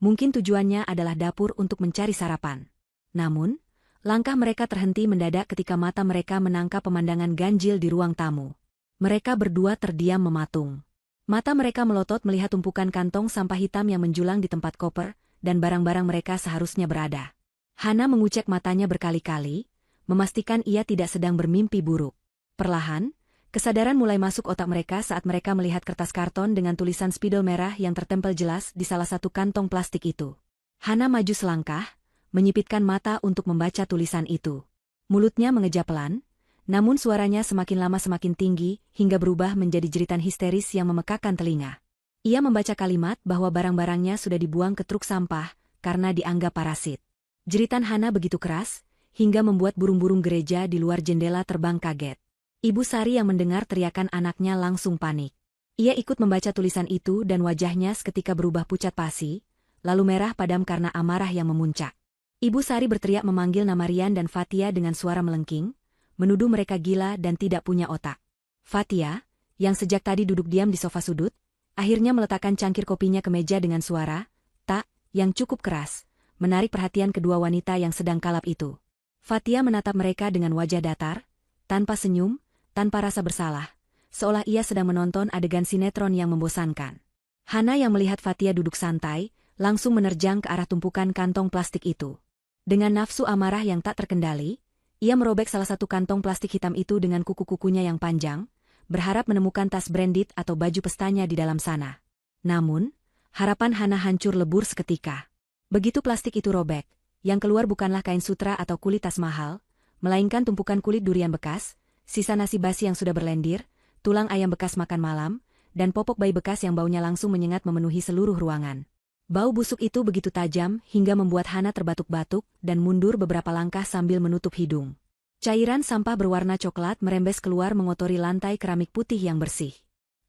[SPEAKER 1] mungkin tujuannya adalah dapur untuk mencari sarapan. Namun, langkah mereka terhenti mendadak ketika mata mereka menangkap pemandangan ganjil di ruang tamu. Mereka berdua terdiam mematung. Mata mereka melotot melihat tumpukan kantong sampah hitam yang menjulang di tempat koper, dan barang-barang mereka seharusnya berada. Hana mengucek matanya berkali-kali, memastikan ia tidak sedang bermimpi buruk. Perlahan, kesadaran mulai masuk otak mereka saat mereka melihat kertas karton dengan tulisan spidol merah yang tertempel jelas di salah satu kantong plastik itu. Hana maju selangkah, menyipitkan mata untuk membaca tulisan itu. Mulutnya mengejak pelan, namun suaranya semakin lama semakin tinggi, hingga berubah menjadi jeritan histeris yang memekakkan telinga. Ia membaca kalimat bahwa barang-barangnya sudah dibuang ke truk sampah, karena dianggap parasit. Jeritan Hana begitu keras, hingga membuat burung-burung gereja di luar jendela terbang kaget. Ibu Sari yang mendengar teriakan anaknya langsung panik. Ia ikut membaca tulisan itu dan wajahnya seketika berubah pucat pasi, lalu merah padam karena amarah yang memuncak. Ibu Sari berteriak memanggil nama Rian dan Fatia dengan suara melengking, menuduh mereka gila dan tidak punya otak. Fatia, yang sejak tadi duduk diam di sofa sudut, akhirnya meletakkan cangkir kopinya ke meja dengan suara, "Tak," yang cukup keras, menarik perhatian kedua wanita yang sedang kalap itu. Fatia menatap mereka dengan wajah datar, tanpa senyum, tanpa rasa bersalah, seolah ia sedang menonton adegan sinetron yang membosankan. Hana yang melihat Fatia duduk santai, langsung menerjang ke arah tumpukan kantong plastik itu. Dengan nafsu amarah yang tak terkendali, ia merobek salah satu kantong plastik hitam itu dengan kuku-kukunya yang panjang, berharap menemukan tas branded atau baju pestanya di dalam sana. Namun, harapan Hana hancur lebur seketika. Begitu plastik itu robek, yang keluar bukanlah kain sutra atau kulit tas mahal, melainkan tumpukan kulit durian bekas, sisa nasi basi yang sudah berlendir, tulang ayam bekas makan malam, dan popok bayi bekas yang baunya langsung menyengat memenuhi seluruh ruangan. Bau busuk itu begitu tajam hingga membuat Hana terbatuk-batuk dan mundur beberapa langkah sambil menutup hidung. Cairan sampah berwarna coklat merembes keluar mengotori lantai keramik putih yang bersih.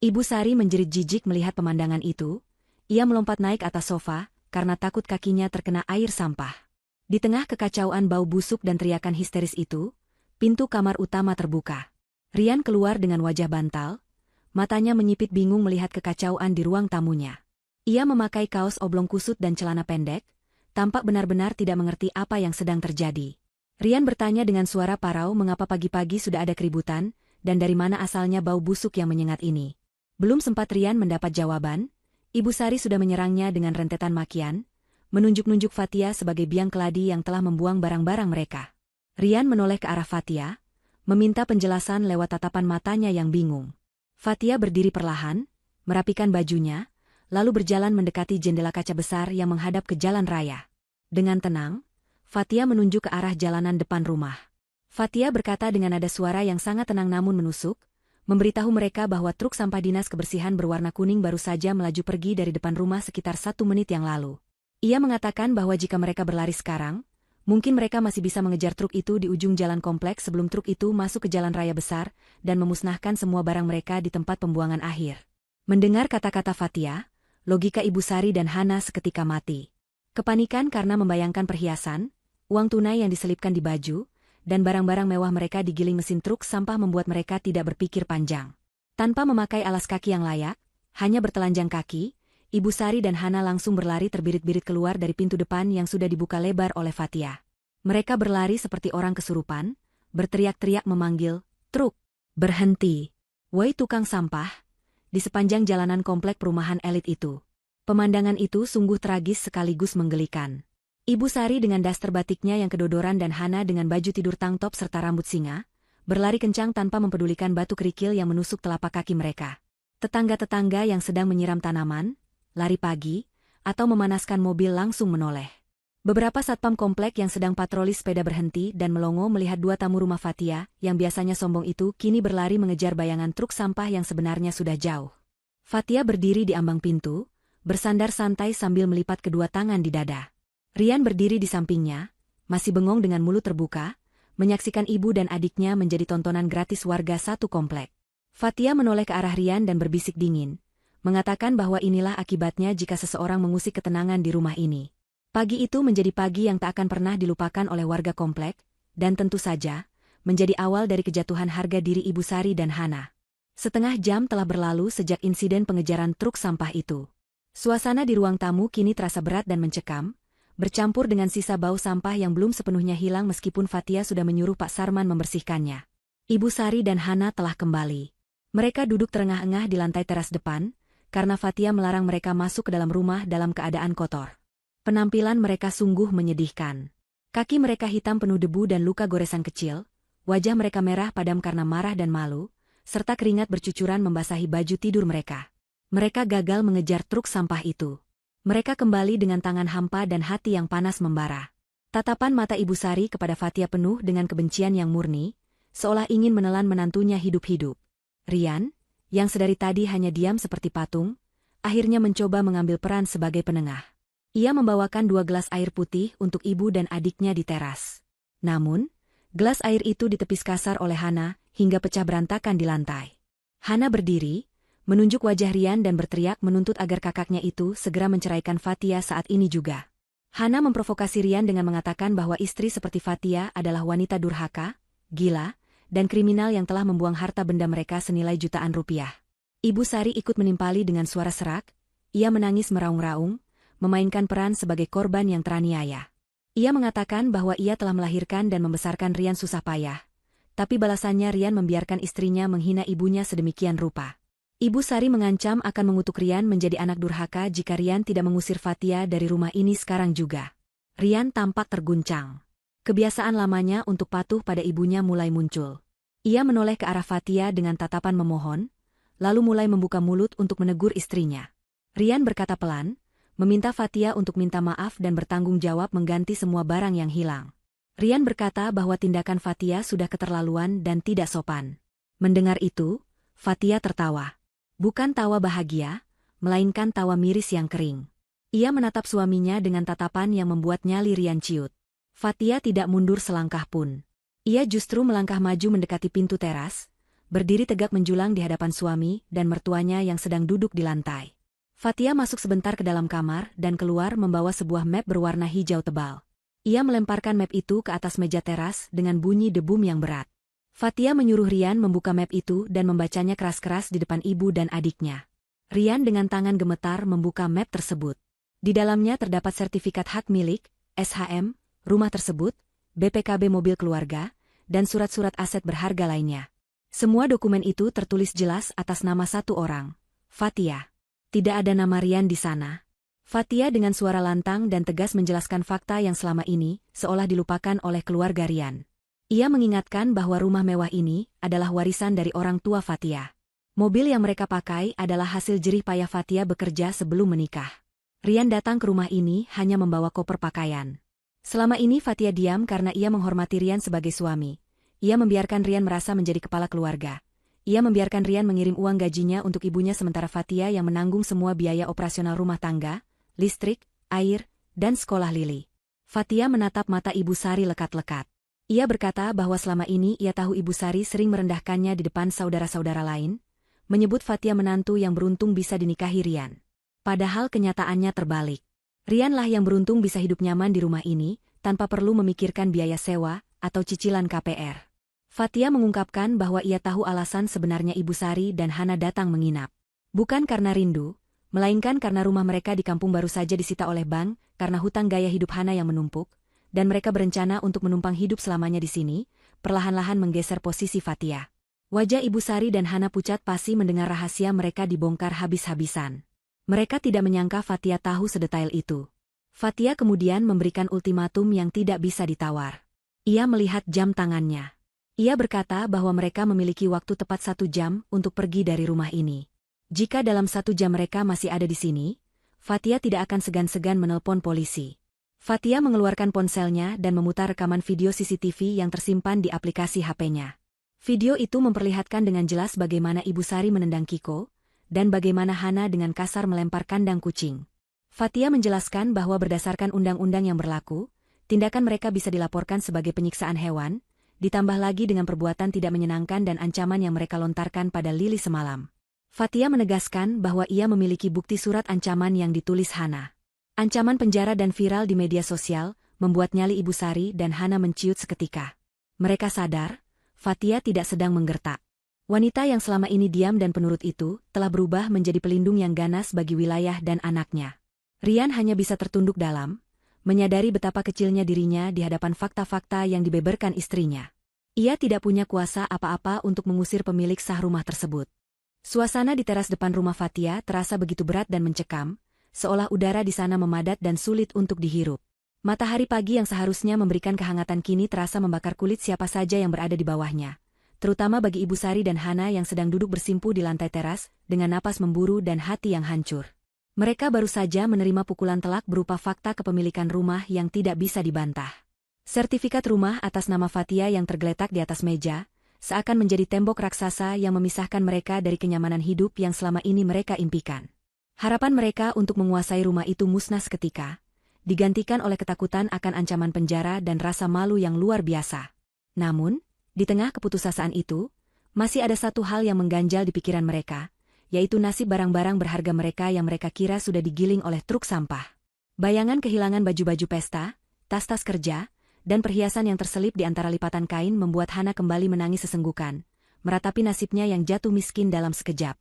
[SPEAKER 1] Ibu Sari menjerit jijik melihat pemandangan itu. Ia melompat naik atas sofa, karena takut kakinya terkena air sampah. Di tengah kekacauan bau busuk dan teriakan histeris itu, pintu kamar utama terbuka. Rian keluar dengan wajah bantal, matanya menyipit bingung melihat kekacauan di ruang tamunya. Ia memakai kaos oblong kusut dan celana pendek, tampak benar-benar tidak mengerti apa yang sedang terjadi. Rian bertanya dengan suara parau mengapa pagi-pagi sudah ada keributan, dan dari mana asalnya bau busuk yang menyengat ini. Belum sempat Rian mendapat jawaban, Ibu Sari sudah menyerangnya dengan rentetan makian, menunjuk-nunjuk Fatia sebagai biang keladi yang telah membuang barang-barang mereka. Rian menoleh ke arah Fatia, meminta penjelasan lewat tatapan matanya yang bingung. Fatia berdiri perlahan, merapikan bajunya, lalu berjalan mendekati jendela kaca besar yang menghadap ke jalan raya. Dengan tenang, Fatia menunjuk ke arah jalanan depan rumah. Fatia berkata dengan nada suara yang sangat tenang namun menusuk, memberitahu mereka bahwa truk sampah dinas kebersihan berwarna kuning baru saja melaju pergi dari depan rumah sekitar 1 menit yang lalu. Ia mengatakan bahwa jika mereka berlari sekarang, mungkin mereka masih bisa mengejar truk itu di ujung jalan kompleks sebelum truk itu masuk ke jalan raya besar dan memusnahkan semua barang mereka di tempat pembuangan akhir. Mendengar kata-kata Fatia, logika Ibu Sari dan Hana seketika mati. Kepanikan karena membayangkan perhiasan, uang tunai yang diselipkan di baju, dan barang-barang mewah mereka digiling mesin truk sampah membuat mereka tidak berpikir panjang. Tanpa memakai alas kaki yang layak, hanya bertelanjang kaki, Ibu Sari dan Hana langsung berlari terbirit-birit keluar dari pintu depan yang sudah dibuka lebar oleh Fatia. Mereka berlari seperti orang kesurupan, berteriak-teriak memanggil, "Truk, berhenti! Woi tukang sampah!" Di sepanjang jalanan komplek perumahan elit itu. Pemandangan itu sungguh tragis sekaligus menggelikan. Ibu Sari dengan daster batiknya yang kedodoran dan Hana dengan baju tidur tank top serta rambut singa, berlari kencang tanpa mempedulikan batu kerikil yang menusuk telapak kaki mereka. Tetangga-tetangga yang sedang menyiram tanaman, lari pagi, atau memanaskan mobil langsung menoleh. Beberapa satpam komplek yang sedang patroli sepeda berhenti dan melongo melihat dua tamu rumah Fatia, yang biasanya sombong itu kini berlari mengejar bayangan truk sampah yang sebenarnya sudah jauh. Fatia berdiri di ambang pintu, bersandar santai sambil melipat kedua tangan di dada. Rian berdiri di sampingnya, masih bengong dengan mulut terbuka, menyaksikan ibu dan adiknya menjadi tontonan gratis warga satu komplek. Fatia menoleh ke arah Rian dan berbisik dingin, mengatakan bahwa inilah akibatnya jika seseorang mengusik ketenangan di rumah ini. Pagi itu menjadi pagi yang tak akan pernah dilupakan oleh warga komplek, dan tentu saja, menjadi awal dari kejatuhan harga diri Ibu Sari dan Hana. Setengah jam telah berlalu sejak insiden pengejaran truk sampah itu. Suasana di ruang tamu kini terasa berat dan mencekam, bercampur dengan sisa bau sampah yang belum sepenuhnya hilang meskipun Fatia sudah menyuruh Pak Sarman membersihkannya. Ibu Sari dan Hana telah kembali. Mereka duduk terengah-engah di lantai teras depan, karena Fatia melarang mereka masuk ke dalam rumah dalam keadaan kotor. Penampilan mereka sungguh menyedihkan. Kaki mereka hitam penuh debu dan luka goresan kecil, wajah mereka merah padam karena marah dan malu, serta keringat bercucuran membasahi baju tidur mereka. Mereka gagal mengejar truk sampah itu. Mereka kembali dengan tangan hampa dan hati yang panas membara. Tatapan mata Ibu Sari kepada Fatia penuh dengan kebencian yang murni, seolah ingin menelan menantunya hidup-hidup. Rian, yang sedari tadi hanya diam seperti patung, akhirnya mencoba mengambil peran sebagai penengah. Ia membawakan 2 gelas air putih untuk ibu dan adiknya di teras. Namun, gelas air itu ditepis kasar oleh Hana, hingga pecah berantakan di lantai. Hana berdiri, menunjuk wajah Rian dan berteriak menuntut agar kakaknya itu segera menceraikan Fatia saat ini juga. Hana memprovokasi Rian dengan mengatakan bahwa istri seperti Fatia adalah wanita durhaka, gila, dan kriminal yang telah membuang harta benda mereka senilai jutaan rupiah. Ibu Sari ikut menimpali dengan suara serak, ia menangis meraung-raung, memainkan peran sebagai korban yang teraniaya. Ia mengatakan bahwa ia telah melahirkan dan membesarkan Rian susah payah, tapi balasannya Rian membiarkan istrinya menghina ibunya sedemikian rupa. Ibu Sari mengancam akan mengutuk Rian menjadi anak durhaka jika Rian tidak mengusir Fatia dari rumah ini sekarang juga. Rian tampak terguncang. Kebiasaan lamanya untuk patuh pada ibunya mulai muncul. Ia menoleh ke arah Fatia dengan tatapan memohon, lalu mulai membuka mulut untuk menegur istrinya. Rian berkata pelan, meminta Fatia untuk minta maaf dan bertanggung jawab mengganti semua barang yang hilang. Rian berkata bahwa tindakan Fatia sudah keterlaluan dan tidak sopan. Mendengar itu, Fatia tertawa. Bukan tawa bahagia, melainkan tawa miris yang kering. Ia menatap suaminya dengan tatapan yang membuat nyali Rian ciut. Fatia tidak mundur selangkah pun. Ia justru melangkah maju mendekati pintu teras, berdiri tegak menjulang di hadapan suami dan mertuanya yang sedang duduk di lantai. Fatia masuk sebentar ke dalam kamar dan keluar membawa sebuah map berwarna hijau tebal. Ia melemparkan map itu ke atas meja teras dengan bunyi debum yang berat. Fatia menyuruh Rian membuka map itu dan membacanya keras-keras di depan ibu dan adiknya. Rian dengan tangan gemetar membuka map tersebut. Di dalamnya terdapat sertifikat hak milik, SHM, rumah tersebut, BPKB mobil keluarga, dan surat-surat aset berharga lainnya. Semua dokumen itu tertulis jelas atas nama satu orang, Fatia. Tidak ada nama Rian di sana. Fatia dengan suara lantang dan tegas menjelaskan fakta yang selama ini seolah dilupakan oleh keluarga Rian. Ia mengingatkan bahwa rumah mewah ini adalah warisan dari orang tua Fatia. Mobil yang mereka pakai adalah hasil jerih payah Fatia bekerja sebelum menikah. Rian datang ke rumah ini hanya membawa koper pakaian. Selama ini Fatia diam karena ia menghormati Rian sebagai suami. Ia membiarkan Rian merasa menjadi kepala keluarga. Ia membiarkan Rian mengirim uang gajinya untuk ibunya sementara Fatia yang menanggung semua biaya operasional rumah tangga, listrik, air, dan sekolah Lili. Fatia menatap mata Ibu Sari lekat-lekat. Ia berkata bahwa selama ini ia tahu Ibu Sari sering merendahkannya di depan saudara-saudara lain, menyebut Fatia menantu yang beruntung bisa dinikahi Rian. Padahal kenyataannya terbalik. Rianlah yang beruntung bisa hidup nyaman di rumah ini, tanpa perlu memikirkan biaya sewa atau cicilan KPR. Fatia mengungkapkan bahwa ia tahu alasan sebenarnya Ibu Sari dan Hana datang menginap. Bukan karena rindu, melainkan karena rumah mereka di kampung baru saja disita oleh bank karena hutang gaya hidup Hana yang menumpuk, dan mereka berencana untuk menumpang hidup selamanya di sini, perlahan-lahan menggeser posisi Fatia. Wajah Ibu Sari dan Hana pucat pasi mendengar rahasia mereka dibongkar habis-habisan. Mereka tidak menyangka Fatia tahu sedetail itu. Fatia kemudian memberikan ultimatum yang tidak bisa ditawar. Ia melihat jam tangannya. Ia berkata bahwa mereka memiliki waktu tepat 1 jam untuk pergi dari rumah ini. Jika dalam 1 jam mereka masih ada di sini, Fatia tidak akan segan-segan menelpon polisi. Fatia mengeluarkan ponselnya dan memutar rekaman video CCTV yang tersimpan di aplikasi HP-nya. Video itu memperlihatkan dengan jelas bagaimana Ibu Sari menendang Kiko, dan bagaimana Hana dengan kasar melempar kandang kucing. Fatia menjelaskan bahwa berdasarkan undang-undang yang berlaku, tindakan mereka bisa dilaporkan sebagai penyiksaan hewan, ditambah lagi dengan perbuatan tidak menyenangkan dan ancaman yang mereka lontarkan pada Lili semalam. Fatia menegaskan bahwa ia memiliki bukti surat ancaman yang ditulis Hana. Ancaman penjara dan viral di media sosial, membuat nyali Ibu Sari dan Hana menciut seketika. Mereka sadar, Fatia tidak sedang menggertak. Wanita yang selama ini diam dan penurut itu, telah berubah menjadi pelindung yang ganas bagi wilayah dan anaknya. Rian hanya bisa tertunduk dalam, menyadari betapa kecilnya dirinya di hadapan fakta-fakta yang dibeberkan istrinya. Ia tidak punya kuasa apa-apa untuk mengusir pemilik sah rumah tersebut. Suasana di teras depan rumah Fatia terasa begitu berat dan mencekam, seolah udara di sana memadat dan sulit untuk dihirup. Matahari pagi yang seharusnya memberikan kehangatan kini terasa membakar kulit siapa saja yang berada di bawahnya, terutama bagi Ibu Sari dan Hana yang sedang duduk bersimpuh di lantai teras, dengan napas memburu dan hati yang hancur. Mereka baru saja menerima pukulan telak berupa fakta kepemilikan rumah yang tidak bisa dibantah. Sertifikat rumah atas nama Fatia yang tergeletak di atas meja, seakan menjadi tembok raksasa yang memisahkan mereka dari kenyamanan hidup yang selama ini mereka impikan. Harapan mereka untuk menguasai rumah itu musnah seketika, digantikan oleh ketakutan akan ancaman penjara dan rasa malu yang luar biasa. Namun, di tengah keputusasaan itu, masih ada satu hal yang mengganjal di pikiran mereka, yaitu nasib barang-barang berharga mereka yang mereka kira sudah digiling oleh truk sampah. Bayangan kehilangan baju-baju pesta, tas-tas kerja, dan perhiasan yang terselip di antara lipatan kain membuat Hana kembali menangis sesenggukan, meratapi nasibnya yang jatuh miskin dalam sekejap.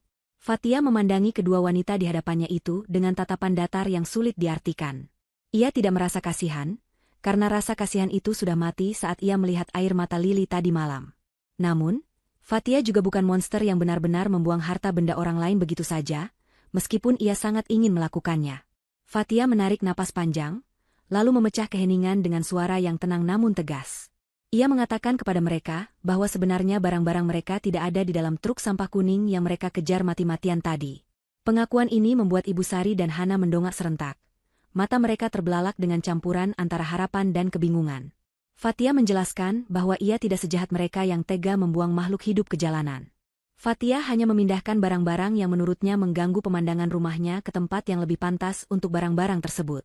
[SPEAKER 1] Fatia memandangi kedua wanita di hadapannya itu dengan tatapan datar yang sulit diartikan. Ia tidak merasa kasihan, karena rasa kasihan itu sudah mati saat ia melihat air mata Lili tadi malam. Namun, Fatia juga bukan monster yang benar-benar membuang harta benda orang lain begitu saja, meskipun ia sangat ingin melakukannya. Fatia menarik napas panjang, lalu memecah keheningan dengan suara yang tenang namun tegas. Ia mengatakan kepada mereka bahwa sebenarnya barang-barang mereka tidak ada di dalam truk sampah kuning yang mereka kejar mati-matian tadi. Pengakuan ini membuat Ibu Sari dan Hana mendongak serentak. Mata mereka terbelalak dengan campuran antara harapan dan kebingungan. Fatia menjelaskan bahwa ia tidak sejahat mereka yang tega membuang makhluk hidup ke jalanan. Fatia hanya memindahkan barang-barang yang menurutnya mengganggu pemandangan rumahnya ke tempat yang lebih pantas untuk barang-barang tersebut.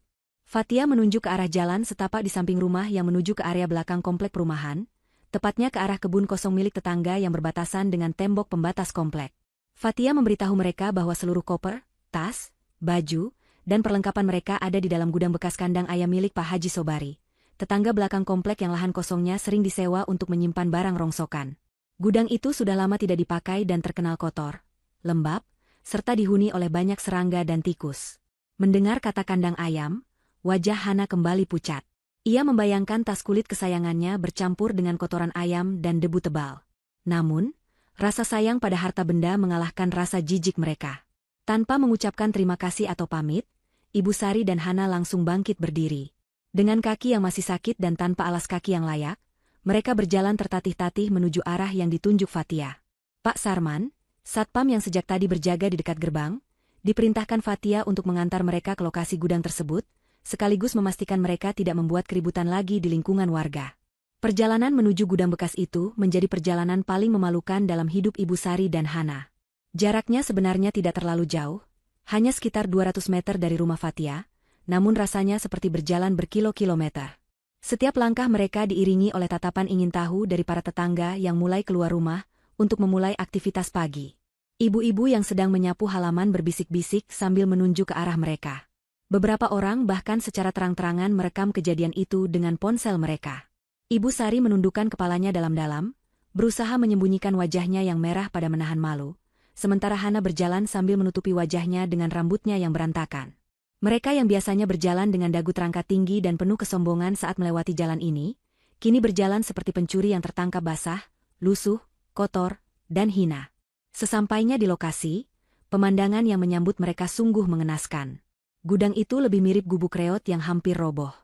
[SPEAKER 1] Fatia menunjuk ke arah jalan setapak di samping rumah yang menuju ke area belakang komplek perumahan, tepatnya ke arah kebun kosong milik tetangga yang berbatasan dengan tembok pembatas komplek. Fatia memberitahu mereka bahwa seluruh koper, tas, baju, dan perlengkapan mereka ada di dalam gudang bekas kandang ayam milik Pak Haji Sobari, tetangga belakang komplek yang lahan kosongnya sering disewa untuk menyimpan barang rongsokan. Gudang itu sudah lama tidak dipakai dan terkenal kotor, lembab, serta dihuni oleh banyak serangga dan tikus. Mendengar kata kandang ayam, wajah Hana kembali pucat. Ia membayangkan tas kulit kesayangannya bercampur dengan kotoran ayam dan debu tebal. Namun, rasa sayang pada harta benda mengalahkan rasa jijik mereka. Tanpa mengucapkan terima kasih atau pamit, Ibu Sari dan Hana langsung bangkit berdiri. Dengan kaki yang masih sakit dan tanpa alas kaki yang layak, mereka berjalan tertatih-tatih menuju arah yang ditunjuk Fatia. Pak Sarman, satpam yang sejak tadi berjaga di dekat gerbang, diperintahkan Fatia untuk mengantar mereka ke lokasi gudang tersebut, sekaligus memastikan mereka tidak membuat keributan lagi di lingkungan warga. Perjalanan menuju gudang bekas itu menjadi perjalanan paling memalukan dalam hidup Ibu Sari dan Hana. Jaraknya sebenarnya tidak terlalu jauh, hanya sekitar 200 meter dari rumah Fatia, namun rasanya seperti berjalan berkilo-kilometer. Setiap langkah mereka diiringi oleh tatapan ingin tahu dari para tetangga yang mulai keluar rumah untuk memulai aktivitas pagi. Ibu-ibu yang sedang menyapu halaman berbisik-bisik sambil menunjuk ke arah mereka. Beberapa orang bahkan secara terang-terangan merekam kejadian itu dengan ponsel mereka. Ibu Sari menundukkan kepalanya dalam-dalam, berusaha menyembunyikan wajahnya yang merah pada menahan malu, sementara Hana berjalan sambil menutupi wajahnya dengan rambutnya yang berantakan. Mereka yang biasanya berjalan dengan dagu terangkat tinggi dan penuh kesombongan saat melewati jalan ini, kini berjalan seperti pencuri yang tertangkap basah, lusuh, kotor, dan hina. Sesampainya di lokasi, pemandangan yang menyambut mereka sungguh mengenaskan. Gudang itu lebih mirip gubuk reot yang hampir roboh.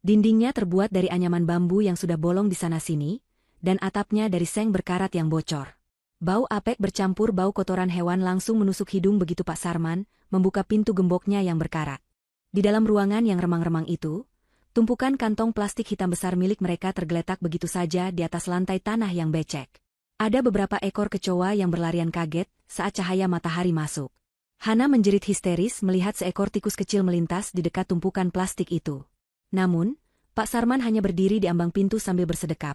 [SPEAKER 1] Dindingnya terbuat dari anyaman bambu yang sudah bolong di sana-sini, dan atapnya dari seng berkarat yang bocor. Bau apek bercampur bau kotoran hewan langsung menusuk hidung begitu Pak Sarman membuka pintu gemboknya yang berkarat. Di dalam ruangan yang remang-remang itu, Tumpukan kantong plastik hitam besar milik mereka tergeletak begitu saja di atas lantai tanah yang becek. Ada beberapa ekor kecoa yang berlarian kaget saat cahaya matahari masuk. Hana menjerit histeris melihat seekor tikus kecil melintas di dekat tumpukan plastik itu. Namun, Pak Sarman hanya berdiri di ambang pintu sambil bersedekap,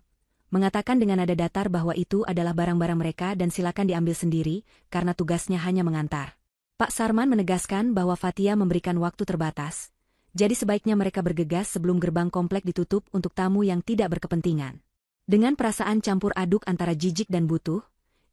[SPEAKER 1] mengatakan dengan nada datar bahwa itu adalah barang-barang mereka dan silakan diambil sendiri, karena tugasnya hanya mengantar. Pak Sarman menegaskan bahwa Fathia memberikan waktu terbatas, jadi sebaiknya mereka bergegas sebelum gerbang komplek ditutup untuk tamu yang tidak berkepentingan. Dengan perasaan campur aduk antara jijik dan butuh,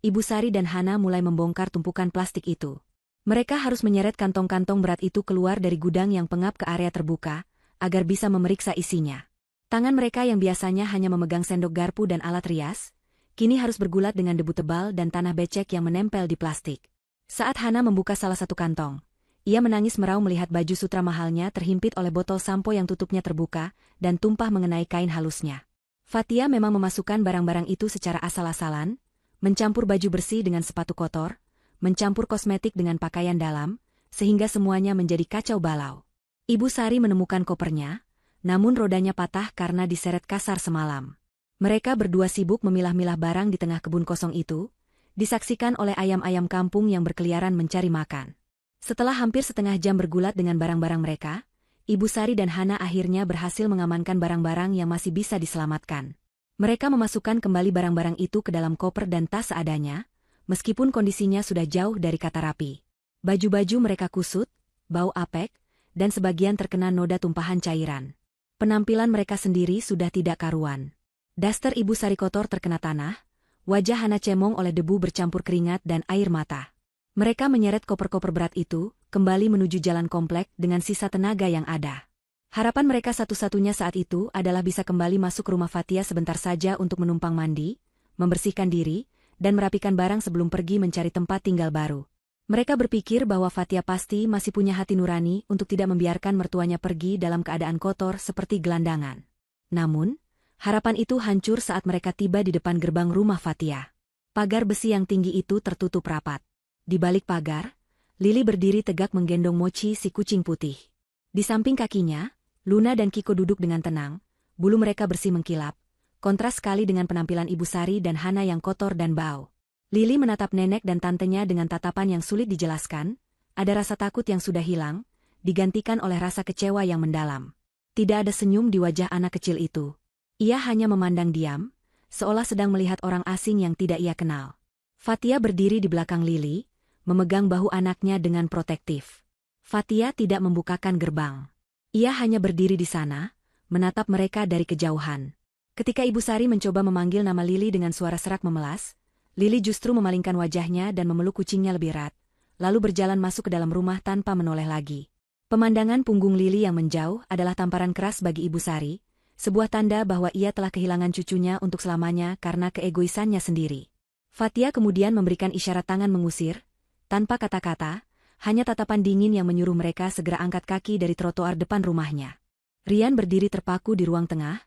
[SPEAKER 1] Ibu Sari dan Hana mulai membongkar tumpukan plastik itu. Mereka harus menyeret kantong-kantong berat itu keluar dari gudang yang pengap ke area terbuka, agar bisa memeriksa isinya. Tangan mereka yang biasanya hanya memegang sendok garpu dan alat rias, kini harus bergulat dengan debu tebal dan tanah becek yang menempel di plastik. Saat Hana membuka salah satu kantong, ia menangis meraung melihat baju sutra mahalnya terhimpit oleh botol sampo yang tutupnya terbuka dan tumpah mengenai kain halusnya. Fathia memang memasukkan barang-barang itu secara asal-asalan, mencampur baju bersih dengan sepatu kotor, mencampur kosmetik dengan pakaian dalam, sehingga semuanya menjadi kacau balau. Ibu Sari menemukan kopernya, namun rodanya patah karena diseret kasar semalam. Mereka berdua sibuk memilah-milah barang di tengah kebun kosong itu, disaksikan oleh ayam-ayam kampung yang berkeliaran mencari makan. Setelah hampir setengah jam bergulat dengan barang-barang mereka, Ibu Sari dan Hana akhirnya berhasil mengamankan barang-barang yang masih bisa diselamatkan. Mereka memasukkan kembali barang-barang itu ke dalam koper dan tas seadanya, meskipun kondisinya sudah jauh dari kata rapi. Baju-baju mereka kusut, bau apek, dan sebagian terkena noda tumpahan cairan. Penampilan mereka sendiri sudah tidak karuan. Daster Ibu Sari kotor terkena tanah, wajah Hana cemong oleh debu bercampur keringat dan air mata. Mereka menyeret koper-koper berat itu, kembali menuju jalan komplek dengan sisa tenaga yang ada. Harapan mereka satu-satunya saat itu adalah bisa kembali masuk rumah Fathia sebentar saja untuk menumpang mandi, membersihkan diri, dan merapikan barang sebelum pergi mencari tempat tinggal baru. Mereka berpikir bahwa Fathia pasti masih punya hati nurani untuk tidak membiarkan mertuanya pergi dalam keadaan kotor seperti gelandangan. Namun, harapan itu hancur saat mereka tiba di depan gerbang rumah Fathia. Pagar besi yang tinggi itu tertutup rapat. Di balik pagar, Lili berdiri tegak menggendong Mochi si kucing putih. Di samping kakinya, Luna dan Kiko duduk dengan tenang, bulu mereka bersih mengkilap, kontras sekali dengan penampilan Ibu Sari dan Hana yang kotor dan bau. Lili menatap nenek dan tantenya dengan tatapan yang sulit dijelaskan, ada rasa takut yang sudah hilang, digantikan oleh rasa kecewa yang mendalam. Tidak ada senyum di wajah anak kecil itu. Ia hanya memandang diam, seolah sedang melihat orang asing yang tidak ia kenal. Fathia berdiri di belakang Lili, memegang bahu anaknya dengan protektif. Fathia tidak membukakan gerbang. Ia hanya berdiri di sana, menatap mereka dari kejauhan. Ketika Ibu Sari mencoba memanggil nama Lili dengan suara serak memelas, Lili justru memalingkan wajahnya dan memeluk kucingnya lebih erat, lalu berjalan masuk ke dalam rumah tanpa menoleh lagi. Pemandangan punggung Lili yang menjauh adalah tamparan keras bagi Ibu Sari, sebuah tanda bahwa ia telah kehilangan cucunya untuk selamanya karena keegoisannya sendiri. Fathia kemudian memberikan isyarat tangan mengusir, tanpa kata-kata, hanya tatapan dingin yang menyuruh mereka segera angkat kaki dari trotoar depan rumahnya. Rian berdiri terpaku di ruang tengah,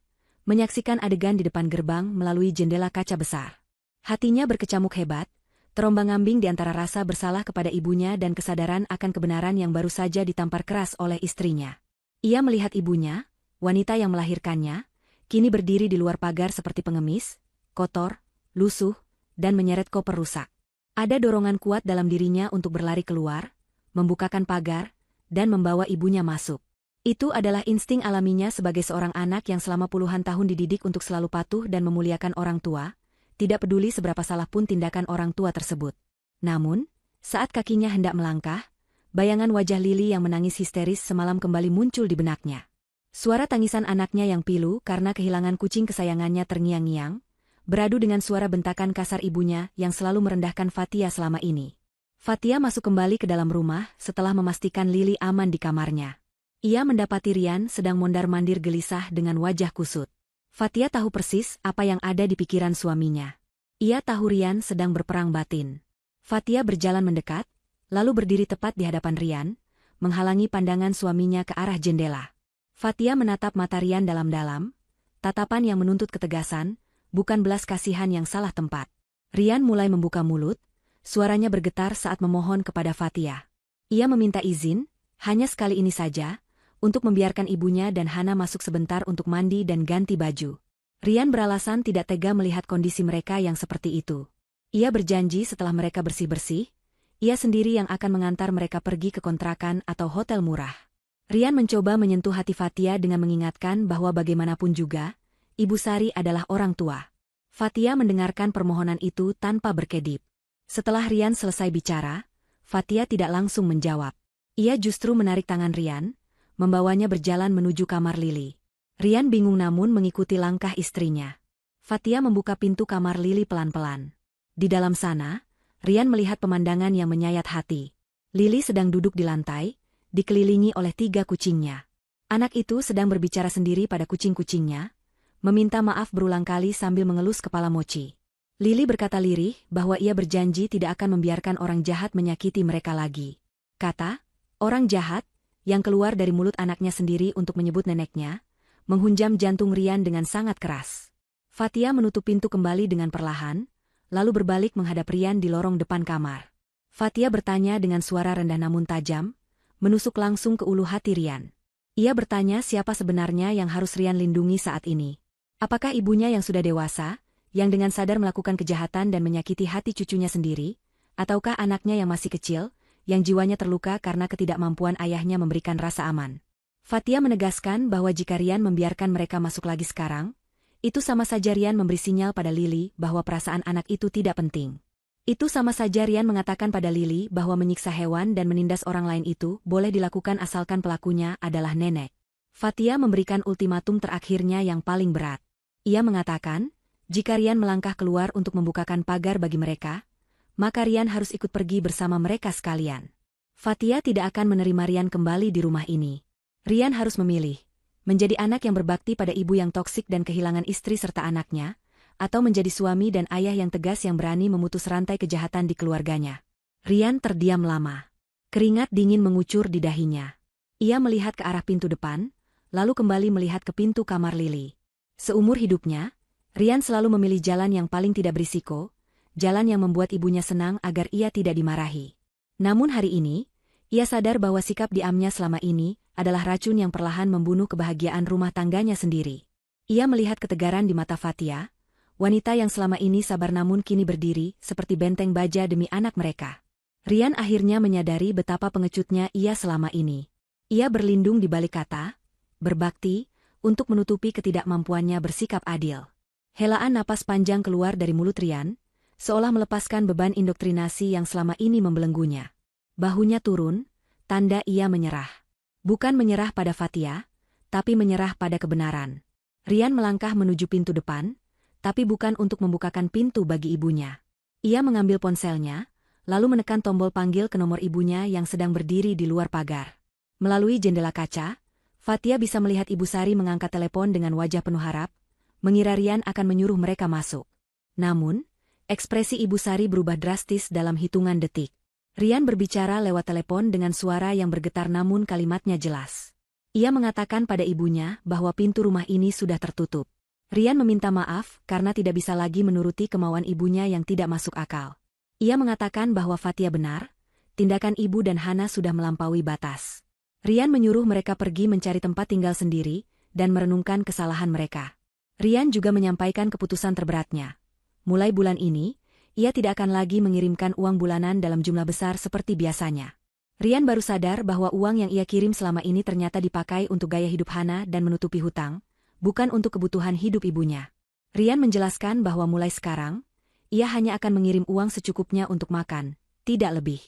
[SPEAKER 1] menyaksikan adegan di depan gerbang melalui jendela kaca besar. Hatinya berkecamuk hebat, terombang-ambing di antara rasa bersalah kepada ibunya dan kesadaran akan kebenaran yang baru saja ditampar keras oleh istrinya. Ia melihat ibunya, wanita yang melahirkannya, kini berdiri di luar pagar seperti pengemis, kotor, lusuh, dan menyeret koper rusak. Ada dorongan kuat dalam dirinya untuk berlari keluar, membukakan pagar, dan membawa ibunya masuk. Itu adalah insting alaminya sebagai seorang anak yang selama puluhan tahun dididik untuk selalu patuh dan memuliakan orang tua, tidak peduli seberapa salah pun tindakan orang tua tersebut. Namun, saat kakinya hendak melangkah, bayangan wajah Lili yang menangis histeris semalam kembali muncul di benaknya. Suara tangisan anaknya yang pilu karena kehilangan kucing kesayangannya terngiang-ngiang, beradu dengan suara bentakan kasar ibunya yang selalu merendahkan Fathia selama ini. Fathia masuk kembali ke dalam rumah setelah memastikan Lili aman di kamarnya. Ia mendapati Rian sedang mondar-mandir gelisah dengan wajah kusut. Fathia tahu persis apa yang ada di pikiran suaminya. Ia tahu Rian sedang berperang batin. Fathia berjalan mendekat, lalu berdiri tepat di hadapan Rian, menghalangi pandangan suaminya ke arah jendela. Fathia menatap mata Rian dalam-dalam, tatapan yang menuntut ketegasan, bukan belas kasihan yang salah tempat. Rian mulai membuka mulut, suaranya bergetar saat memohon kepada Fathia. Ia meminta izin, hanya sekali ini saja, untuk membiarkan ibunya dan Hana masuk sebentar untuk mandi dan ganti baju. Rian beralasan tidak tega melihat kondisi mereka yang seperti itu. Ia berjanji setelah mereka bersih-bersih, ia sendiri yang akan mengantar mereka pergi ke kontrakan atau hotel murah. Rian mencoba menyentuh hati Fatia dengan mengingatkan bahwa bagaimanapun juga, Ibu Sari adalah orang tua. Fatia mendengarkan permohonan itu tanpa berkedip. Setelah Rian selesai bicara, Fatia tidak langsung menjawab. Ia justru menarik tangan Rian, membawanya berjalan menuju kamar Lili. Rian bingung namun mengikuti langkah istrinya. Fatia membuka pintu kamar Lili pelan-pelan. Di dalam sana, Rian melihat pemandangan yang menyayat hati. Lili sedang duduk di lantai, dikelilingi oleh 3 kucingnya. Anak itu sedang berbicara sendiri pada kucing-kucingnya, meminta maaf berulang kali sambil mengelus kepala Mochi. Lili berkata lirih bahwa ia berjanji tidak akan membiarkan orang jahat menyakiti mereka lagi. Kata, orang jahat, yang keluar dari mulut anaknya sendiri untuk menyebut neneknya, menghunjam jantung Rian dengan sangat keras. Fatia menutup pintu kembali dengan perlahan, lalu berbalik menghadap Rian di lorong depan kamar. Fatia bertanya dengan suara rendah namun tajam, menusuk langsung ke ulu hati Rian. Ia bertanya siapa sebenarnya yang harus Rian lindungi saat ini. Apakah ibunya yang sudah dewasa, yang dengan sadar melakukan kejahatan dan menyakiti hati cucunya sendiri, ataukah anaknya yang masih kecil, yang jiwanya terluka karena ketidakmampuan ayahnya memberikan rasa aman. Fatia menegaskan bahwa jika Rian membiarkan mereka masuk lagi sekarang, itu sama saja Rian memberi sinyal pada Lili bahwa perasaan anak itu tidak penting. Itu sama saja Rian mengatakan pada Lili bahwa menyiksa hewan dan menindas orang lain itu boleh dilakukan asalkan pelakunya adalah nenek. Fatia memberikan ultimatum terakhirnya yang paling berat. Ia mengatakan, jika Rian melangkah keluar untuk membukakan pagar bagi mereka, maka Rian harus ikut pergi bersama mereka sekalian. Fatia tidak akan menerima Rian kembali di rumah ini. Rian harus memilih, menjadi anak yang berbakti pada ibu yang toksik dan kehilangan istri serta anaknya, atau menjadi suami dan ayah yang tegas yang berani memutus rantai kejahatan di keluarganya. Rian terdiam lama. Keringat dingin mengucur di dahinya. Ia melihat ke arah pintu depan, lalu kembali melihat ke pintu kamar Lili. Seumur hidupnya, Rian selalu memilih jalan yang paling tidak berisiko, jalan yang membuat ibunya senang agar ia tidak dimarahi. Namun hari ini, ia sadar bahwa sikap diamnya selama ini adalah racun yang perlahan membunuh kebahagiaan rumah tangganya sendiri. Ia melihat ketegaran di mata Fatia, wanita yang selama ini sabar namun kini berdiri seperti benteng baja demi anak mereka. Rian akhirnya menyadari betapa pengecutnya ia selama ini. Ia berlindung di balik kata, berbakti, untuk menutupi ketidakmampuannya bersikap adil. Helaan napas panjang keluar dari mulut Rian, seolah melepaskan beban indoktrinasi yang selama ini membelenggunya. Bahunya turun, tanda ia menyerah. Bukan menyerah pada Fatia, tapi menyerah pada kebenaran. Rian melangkah menuju pintu depan, tapi bukan untuk membukakan pintu bagi ibunya. Ia mengambil ponselnya, lalu menekan tombol panggil ke nomor ibunya yang sedang berdiri di luar pagar. Melalui jendela kaca, Fatia bisa melihat Ibu Sari mengangkat telepon dengan wajah penuh harap, mengira Rian akan menyuruh mereka masuk. Namun, ekspresi Ibu Sari berubah drastis dalam hitungan detik. Rian berbicara lewat telepon dengan suara yang bergetar namun kalimatnya jelas. Ia mengatakan pada ibunya bahwa pintu rumah ini sudah tertutup. Rian meminta maaf karena tidak bisa lagi menuruti kemauan ibunya yang tidak masuk akal. Ia mengatakan bahwa Fatia benar, tindakan ibu dan Hana sudah melampaui batas. Rian menyuruh mereka pergi mencari tempat tinggal sendiri dan merenungkan kesalahan mereka. Rian juga menyampaikan keputusan terberatnya. Mulai bulan ini, ia tidak akan lagi mengirimkan uang bulanan dalam jumlah besar seperti biasanya. Rian baru sadar bahwa uang yang ia kirim selama ini ternyata dipakai untuk gaya hidup Hana dan menutupi hutang, bukan untuk kebutuhan hidup ibunya. Rian menjelaskan bahwa mulai sekarang, ia hanya akan mengirim uang secukupnya untuk makan, tidak lebih.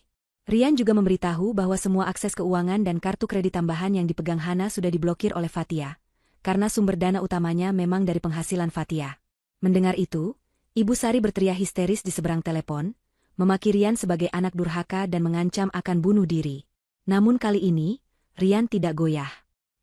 [SPEAKER 1] Rian juga memberitahu bahwa semua akses keuangan dan kartu kredit tambahan yang dipegang Hana sudah diblokir oleh Fatia, karena sumber dana utamanya memang dari penghasilan Fatia. Mendengar itu, Ibu Sari berteriak histeris di seberang telepon, memaki Rian sebagai anak durhaka dan mengancam akan bunuh diri. Namun kali ini, Rian tidak goyah.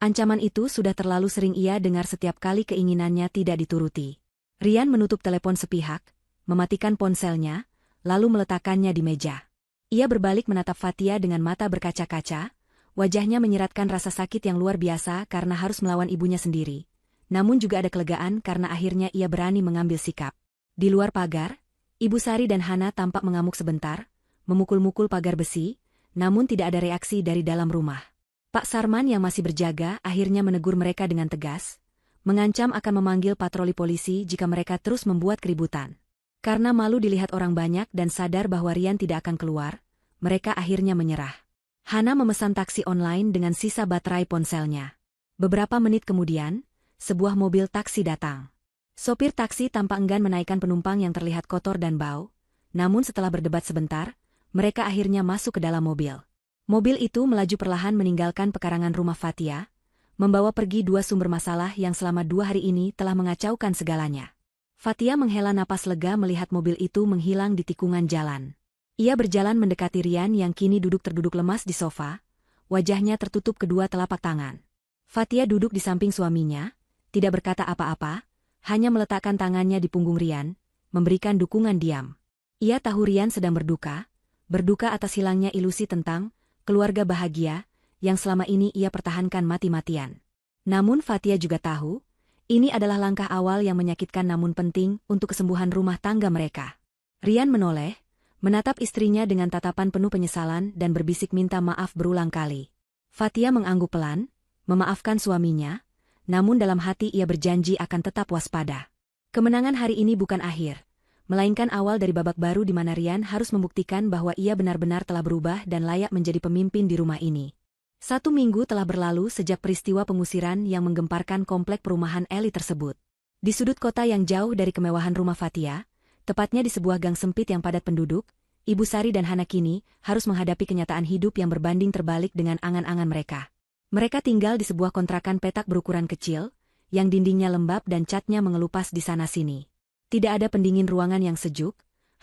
[SPEAKER 1] Ancaman itu sudah terlalu sering ia dengar setiap kali keinginannya tidak dituruti. Rian menutup telepon sepihak, mematikan ponselnya, lalu meletakkannya di meja. Ia berbalik menatap Fatia dengan mata berkaca-kaca, wajahnya menyiratkan rasa sakit yang luar biasa karena harus melawan ibunya sendiri. Namun juga ada kelegaan karena akhirnya ia berani mengambil sikap. Di luar pagar, Ibu Sari dan Hana tampak mengamuk sebentar, memukul-mukul pagar besi, namun tidak ada reaksi dari dalam rumah. Pak Sarman yang masih berjaga akhirnya menegur mereka dengan tegas, mengancam akan memanggil patroli polisi jika mereka terus membuat keributan. Karena malu dilihat orang banyak dan sadar bahwa Rian tidak akan keluar, mereka akhirnya menyerah. Hana memesan taksi online dengan sisa baterai ponselnya. Beberapa menit kemudian, sebuah mobil taksi datang. Sopir taksi tampak enggan menaikkan penumpang yang terlihat kotor dan bau, namun setelah berdebat sebentar, mereka akhirnya masuk ke dalam mobil. Mobil itu melaju perlahan meninggalkan pekarangan rumah Fatia, membawa pergi dua sumber masalah yang selama 2 hari ini telah mengacaukan segalanya. Fatia menghela napas lega melihat mobil itu menghilang di tikungan jalan. Ia berjalan mendekati Rian yang kini duduk terduduk lemas di sofa, wajahnya tertutup kedua telapak tangan. Fatia duduk di samping suaminya, tidak berkata apa-apa, hanya meletakkan tangannya di punggung Rian, memberikan dukungan diam. Ia tahu Rian sedang berduka atas hilangnya ilusi tentang keluarga bahagia, yang selama ini ia pertahankan mati-matian. Namun Fatia juga tahu, ini adalah langkah awal yang menyakitkan namun penting untuk kesembuhan rumah tangga mereka. Rian menoleh, menatap istrinya dengan tatapan penuh penyesalan dan berbisik minta maaf berulang kali. Fatia mengangguk pelan, memaafkan suaminya, namun dalam hati ia berjanji akan tetap waspada. Kemenangan hari ini bukan akhir, melainkan awal dari babak baru di mana Rian harus membuktikan bahwa ia benar-benar telah berubah dan layak menjadi pemimpin di rumah ini. 1 minggu telah berlalu sejak peristiwa pengusiran yang menggemparkan komplek perumahan elit tersebut. Di sudut kota yang jauh dari kemewahan rumah Fatia, tepatnya di sebuah gang sempit yang padat penduduk, Ibu Sari dan Hana kini harus menghadapi kenyataan hidup yang berbanding terbalik dengan angan-angan mereka. Mereka tinggal di sebuah kontrakan petak berukuran kecil, yang dindingnya lembab dan catnya mengelupas di sana-sini. Tidak ada pendingin ruangan yang sejuk,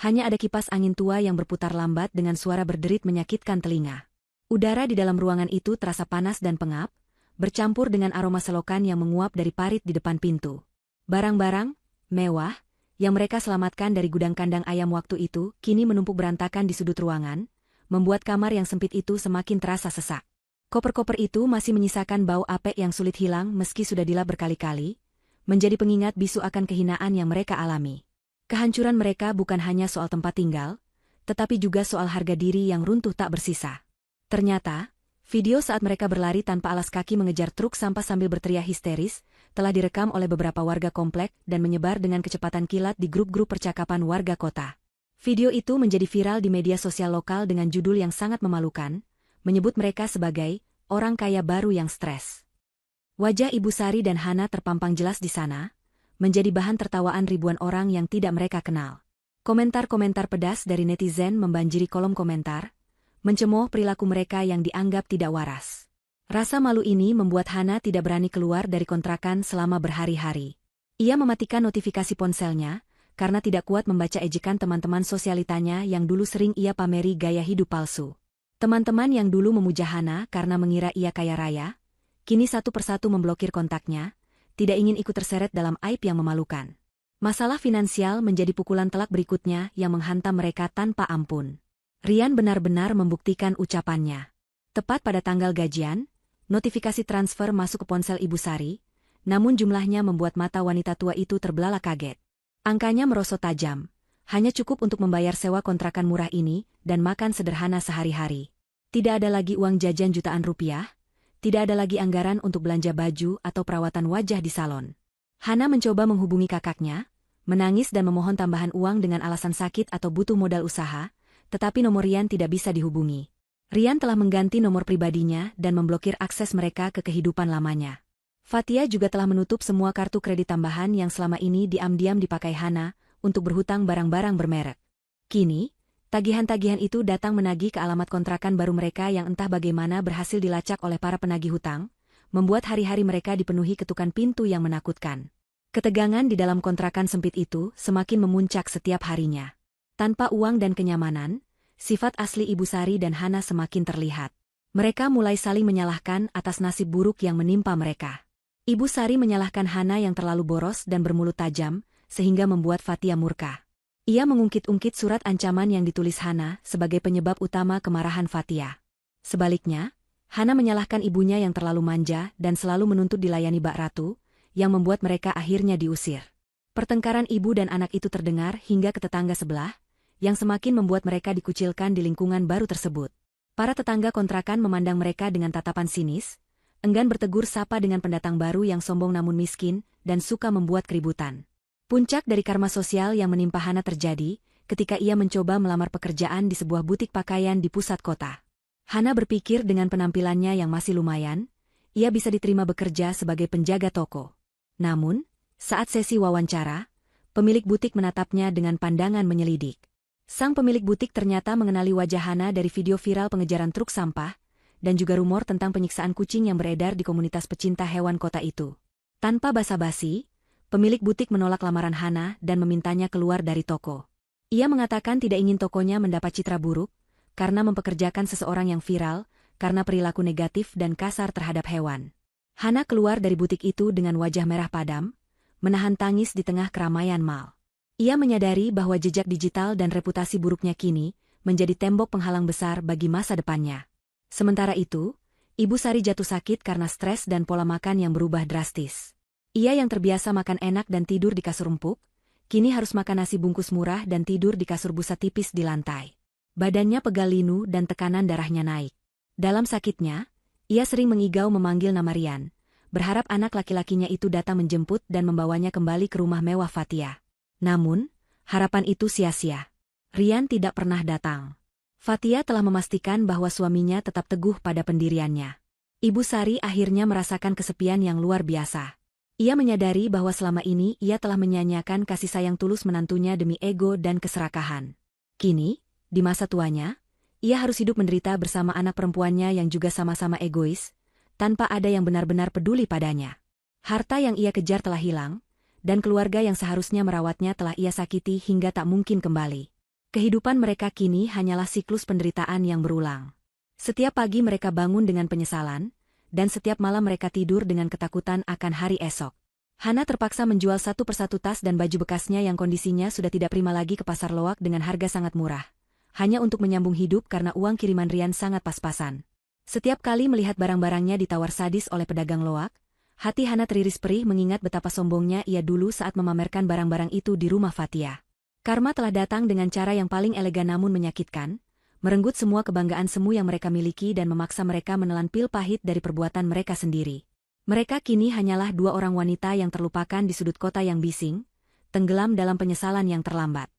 [SPEAKER 1] hanya ada kipas angin tua yang berputar lambat dengan suara berderit menyakitkan telinga. Udara di dalam ruangan itu terasa panas dan pengap, bercampur dengan aroma selokan yang menguap dari parit di depan pintu. Barang-barang mewah yang mereka selamatkan dari gudang kandang ayam waktu itu kini menumpuk berantakan di sudut ruangan, membuat kamar yang sempit itu semakin terasa sesak. Koper-koper itu masih menyisakan bau apek yang sulit hilang meski sudah dilap berkali-kali, menjadi pengingat bisu akan kehinaan yang mereka alami. Kehancuran mereka bukan hanya soal tempat tinggal, tetapi juga soal harga diri yang runtuh tak bersisa. Ternyata, video saat mereka berlari tanpa alas kaki mengejar truk sampah sambil berteriak histeris, telah direkam oleh beberapa warga komplek dan menyebar dengan kecepatan kilat di grup-grup percakapan warga kota. Video itu menjadi viral di media sosial lokal dengan judul yang sangat memalukan, menyebut mereka sebagai orang kaya baru yang stres. Wajah Ibu Sari dan Hana terpampang jelas di sana, menjadi bahan tertawaan ribuan orang yang tidak mereka kenal. Komentar-komentar pedas dari netizen membanjiri kolom komentar, mencemooh perilaku mereka yang dianggap tidak waras. Rasa malu ini membuat Hana tidak berani keluar dari kontrakan selama berhari-hari. Ia mematikan notifikasi ponselnya, karena tidak kuat membaca ejekan teman-teman sosialitanya yang dulu sering ia pameri gaya hidup palsu. Teman-teman yang dulu memuja Hana karena mengira ia kaya raya, kini satu persatu memblokir kontaknya, tidak ingin ikut terseret dalam aib yang memalukan. Masalah finansial menjadi pukulan telak berikutnya yang menghantam mereka tanpa ampun. Rian benar-benar membuktikan ucapannya. Tepat pada tanggal gajian, notifikasi transfer masuk ke ponsel Ibu Sari, namun jumlahnya membuat mata wanita tua itu terbelalak kaget. Angkanya merosot tajam, hanya cukup untuk membayar sewa kontrakan murah ini dan makan sederhana sehari-hari. Tidak ada lagi uang jajan jutaan rupiah, tidak ada lagi anggaran untuk belanja baju atau perawatan wajah di salon. Hana mencoba menghubungi kakaknya, menangis dan memohon tambahan uang dengan alasan sakit atau butuh modal usaha, tetapi nomor Rian tidak bisa dihubungi. Rian telah mengganti nomor pribadinya dan memblokir akses mereka ke kehidupan lamanya. Fatia juga telah menutup semua kartu kredit tambahan yang selama ini diam-diam dipakai Hana untuk berhutang barang-barang bermerek. Kini, tagihan-tagihan itu datang menagih ke alamat kontrakan baru mereka yang entah bagaimana berhasil dilacak oleh para penagih hutang, membuat hari-hari mereka dipenuhi ketukan pintu yang menakutkan. Ketegangan di dalam kontrakan sempit itu semakin memuncak setiap harinya. Tanpa uang dan kenyamanan, sifat asli Ibu Sari dan Hana semakin terlihat. Mereka mulai saling menyalahkan atas nasib buruk yang menimpa mereka. Ibu Sari menyalahkan Hana yang terlalu boros dan bermulut tajam, sehingga membuat Fatia murka. Ia mengungkit-ungkit surat ancaman yang ditulis Hana sebagai penyebab utama kemarahan Fatia. Sebaliknya, Hana menyalahkan ibunya yang terlalu manja dan selalu menuntut dilayani Bak Ratu, yang membuat mereka akhirnya diusir. Pertengkaran ibu dan anak itu terdengar hingga ke tetangga sebelah, yang semakin membuat mereka dikucilkan di lingkungan baru tersebut. Para tetangga kontrakan memandang mereka dengan tatapan sinis, enggan bertegur sapa dengan pendatang baru yang sombong namun miskin, dan suka membuat keributan. Puncak dari karma sosial yang menimpa Hana terjadi ketika ia mencoba melamar pekerjaan di sebuah butik pakaian di pusat kota. Hana berpikir dengan penampilannya yang masih lumayan, ia bisa diterima bekerja sebagai penjaga toko. Namun, saat sesi wawancara, pemilik butik menatapnya dengan pandangan menyelidik. Sang pemilik butik ternyata mengenali wajah Hana dari video viral pengejaran truk sampah, dan juga rumor tentang penyiksaan kucing yang beredar di komunitas pecinta hewan kota itu. Tanpa basa-basi, pemilik butik menolak lamaran Hana dan memintanya keluar dari toko. Ia mengatakan tidak ingin tokonya mendapat citra buruk, karena mempekerjakan seseorang yang viral, karena perilaku negatif dan kasar terhadap hewan. Hana keluar dari butik itu dengan wajah merah padam, menahan tangis di tengah keramaian mal. Ia menyadari bahwa jejak digital dan reputasi buruknya kini menjadi tembok penghalang besar bagi masa depannya. Sementara itu, Ibu Sari jatuh sakit karena stres dan pola makan yang berubah drastis. Ia yang terbiasa makan enak dan tidur di kasur empuk, kini harus makan nasi bungkus murah dan tidur di kasur busa tipis di lantai. Badannya pegal linu dan tekanan darahnya naik. Dalam sakitnya, ia sering mengigau memanggil nama Rian, berharap anak laki-lakinya itu datang menjemput dan membawanya kembali ke rumah mewah Fatia. Namun, harapan itu sia-sia. Rian tidak pernah datang. Fatia telah memastikan bahwa suaminya tetap teguh pada pendiriannya. Ibu Sari akhirnya merasakan kesepian yang luar biasa. Ia menyadari bahwa selama ini ia telah menyanyiakan kasih sayang tulus menantunya demi ego dan keserakahan. Kini, di masa tuanya, ia harus hidup menderita bersama anak perempuannya yang juga sama-sama egois, tanpa ada yang benar-benar peduli padanya. Harta yang ia kejar telah hilang, dan keluarga yang seharusnya merawatnya telah ia sakiti hingga tak mungkin kembali. Kehidupan mereka kini hanyalah siklus penderitaan yang berulang. Setiap pagi mereka bangun dengan penyesalan, dan setiap malam mereka tidur dengan ketakutan akan hari esok. Hana terpaksa menjual satu persatu tas dan baju bekasnya yang kondisinya sudah tidak prima lagi ke pasar loak dengan harga sangat murah, hanya untuk menyambung hidup karena uang kiriman Rian sangat pas-pasan. Setiap kali melihat barang-barangnya ditawar sadis oleh pedagang loak, hati Hana teriris perih mengingat betapa sombongnya ia dulu saat memamerkan barang-barang itu di rumah Fatia. Karma telah datang dengan cara yang paling elegan namun menyakitkan, merenggut semua kebanggaan semu yang mereka miliki dan memaksa mereka menelan pil pahit dari perbuatan mereka sendiri. Mereka kini hanyalah dua orang wanita yang terlupakan di sudut kota yang bising, tenggelam dalam penyesalan yang terlambat.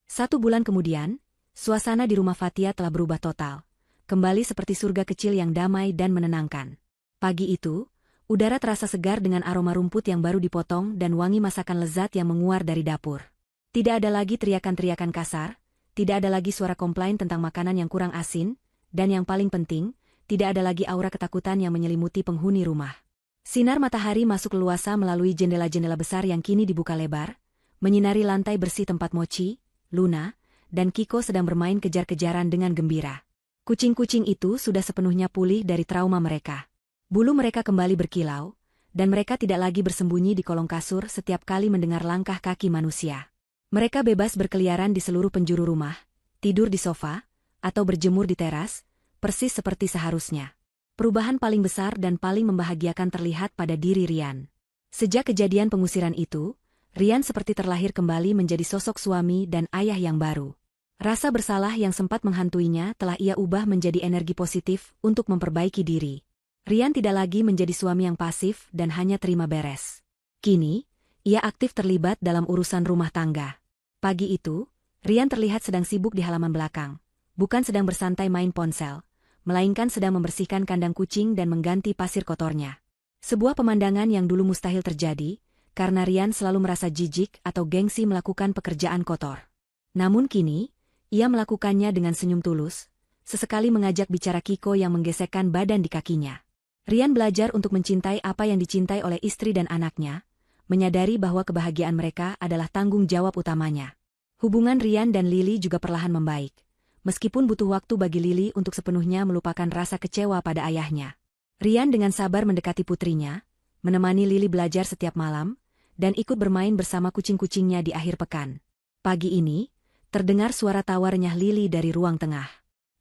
[SPEAKER 1] 1 bulan kemudian, suasana di rumah Fatia telah berubah total, kembali seperti surga kecil yang damai dan menenangkan. Pagi itu, udara terasa segar dengan aroma rumput yang baru dipotong dan wangi masakan lezat yang menguar dari dapur. Tidak ada lagi teriakan-teriakan kasar, tidak ada lagi suara komplain tentang makanan yang kurang asin, dan yang paling penting, tidak ada lagi aura ketakutan yang menyelimuti penghuni rumah. Sinar matahari masuk leluasa melalui jendela-jendela besar yang kini dibuka lebar, menyinari lantai bersih tempat Mochi, Luna, dan Kiko sedang bermain kejar-kejaran dengan gembira. Kucing-kucing itu sudah sepenuhnya pulih dari trauma mereka. Bulu mereka kembali berkilau, dan mereka tidak lagi bersembunyi di kolong kasur setiap kali mendengar langkah kaki manusia. Mereka bebas berkeliaran di seluruh penjuru rumah, tidur di sofa, atau berjemur di teras, persis seperti seharusnya. Perubahan paling besar dan paling membahagiakan terlihat pada diri Rian. Sejak kejadian pengusiran itu, Rian seperti terlahir kembali menjadi sosok suami dan ayah yang baru. Rasa bersalah yang sempat menghantuinya telah ia ubah menjadi energi positif untuk memperbaiki diri. Rian tidak lagi menjadi suami yang pasif dan hanya terima beres. Kini, ia aktif terlibat dalam urusan rumah tangga. Pagi itu, Rian terlihat sedang sibuk di halaman belakang, bukan sedang bersantai main ponsel, melainkan sedang membersihkan kandang kucing dan mengganti pasir kotornya. Sebuah pemandangan yang dulu mustahil terjadi, karena Rian selalu merasa jijik atau gengsi melakukan pekerjaan kotor. Namun kini, ia melakukannya dengan senyum tulus, sesekali mengajak bicara Kiko yang menggesekkan badan di kakinya. Rian belajar untuk mencintai apa yang dicintai oleh istri dan anaknya, menyadari bahwa kebahagiaan mereka adalah tanggung jawab utamanya. Hubungan Rian dan Lily juga perlahan membaik, meskipun butuh waktu bagi Lily untuk sepenuhnya melupakan rasa kecewa pada ayahnya. Rian dengan sabar mendekati putrinya, menemani Lily belajar setiap malam, dan ikut bermain bersama kucing-kucingnya di akhir pekan. Pagi ini, terdengar suara tawa renyah Lily dari ruang tengah.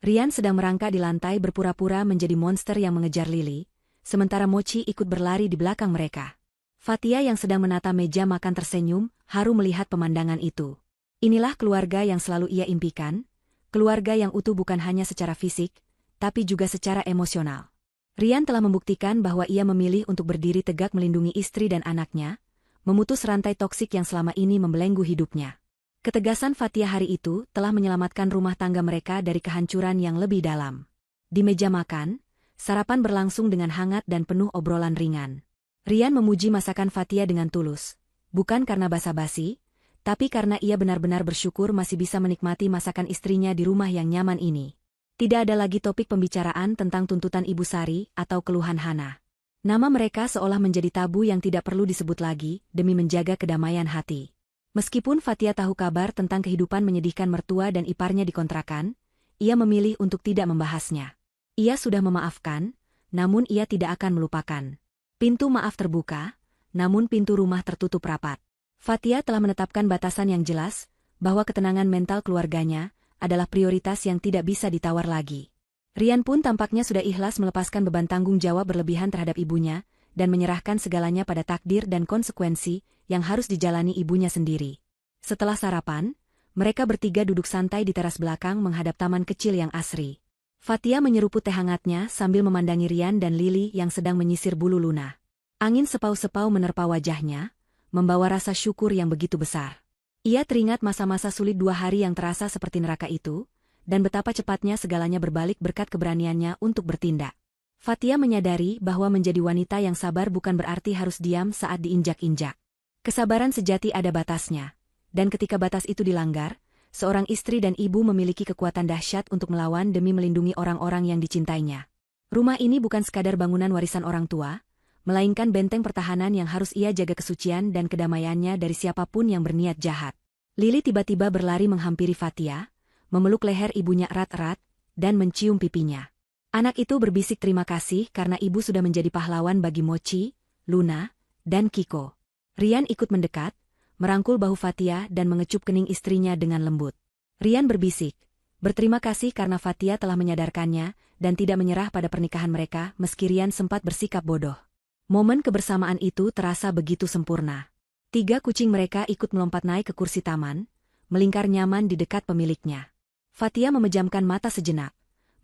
[SPEAKER 1] Rian sedang merangkak di lantai berpura-pura menjadi monster yang mengejar Lily, sementara Mochi ikut berlari di belakang mereka. Fatia yang sedang menata meja makan tersenyum, haru melihat pemandangan itu. Inilah keluarga yang selalu ia impikan, keluarga yang utuh bukan hanya secara fisik, tapi juga secara emosional. Rian telah membuktikan bahwa ia memilih untuk berdiri tegak melindungi istri dan anaknya, memutus rantai toksik yang selama ini membelenggu hidupnya. Ketegasan Fathia hari itu telah menyelamatkan rumah tangga mereka dari kehancuran yang lebih dalam. Di meja makan, sarapan berlangsung dengan hangat dan penuh obrolan ringan. Rian memuji masakan Fathia dengan tulus, bukan karena basa-basi, tapi karena ia benar-benar bersyukur masih bisa menikmati masakan istrinya di rumah yang nyaman ini. Tidak ada lagi topik pembicaraan tentang tuntutan Ibu Sari atau keluhan Hana. Nama mereka seolah menjadi tabu yang tidak perlu disebut lagi demi menjaga kedamaian hati. Meskipun Fathia tahu kabar tentang kehidupan menyedihkan mertua dan iparnya di kontrakan, ia memilih untuk tidak membahasnya. Ia sudah memaafkan, namun ia tidak akan melupakan. Pintu maaf terbuka, namun pintu rumah tertutup rapat. Fathia telah menetapkan batasan yang jelas, bahwa ketenangan mental keluarganya adalah prioritas yang tidak bisa ditawar lagi. Rian pun tampaknya sudah ikhlas melepaskan beban tanggung jawab berlebihan terhadap ibunya, dan menyerahkan segalanya pada takdir dan konsekuensi yang harus dijalani ibunya sendiri. Setelah sarapan, mereka bertiga duduk santai di teras belakang menghadap taman kecil yang asri. Fathia menyeruput teh hangatnya sambil memandangi Rian dan Lily yang sedang menyisir bulu Luna. Angin sepau-sepau menerpa wajahnya, membawa rasa syukur yang begitu besar. Ia teringat masa-masa sulit 2 hari yang terasa seperti neraka itu, dan betapa cepatnya segalanya berbalik berkat keberaniannya untuk bertindak. Fathia menyadari bahwa menjadi wanita yang sabar bukan berarti harus diam saat diinjak-injak. Kesabaran sejati ada batasnya, dan ketika batas itu dilanggar, seorang istri dan ibu memiliki kekuatan dahsyat untuk melawan demi melindungi orang-orang yang dicintainya. Rumah ini bukan sekadar bangunan warisan orang tua, melainkan benteng pertahanan yang harus ia jaga kesucian dan kedamaiannya dari siapapun yang berniat jahat. Lily tiba-tiba berlari menghampiri Fathia, memeluk leher ibunya erat-erat, dan mencium pipinya. Anak itu berbisik terima kasih karena ibu sudah menjadi pahlawan bagi Mochi, Luna, dan Kiko. Rian ikut mendekat, merangkul bahu Fathia dan mengecup kening istrinya dengan lembut. Rian berbisik, berterima kasih karena Fathia telah menyadarkannya dan tidak menyerah pada pernikahan mereka meski Rian sempat bersikap bodoh. Momen kebersamaan itu terasa begitu sempurna. 3 kucing mereka ikut melompat naik ke kursi taman, melingkar nyaman di dekat pemiliknya. Fathia memejamkan mata sejenak,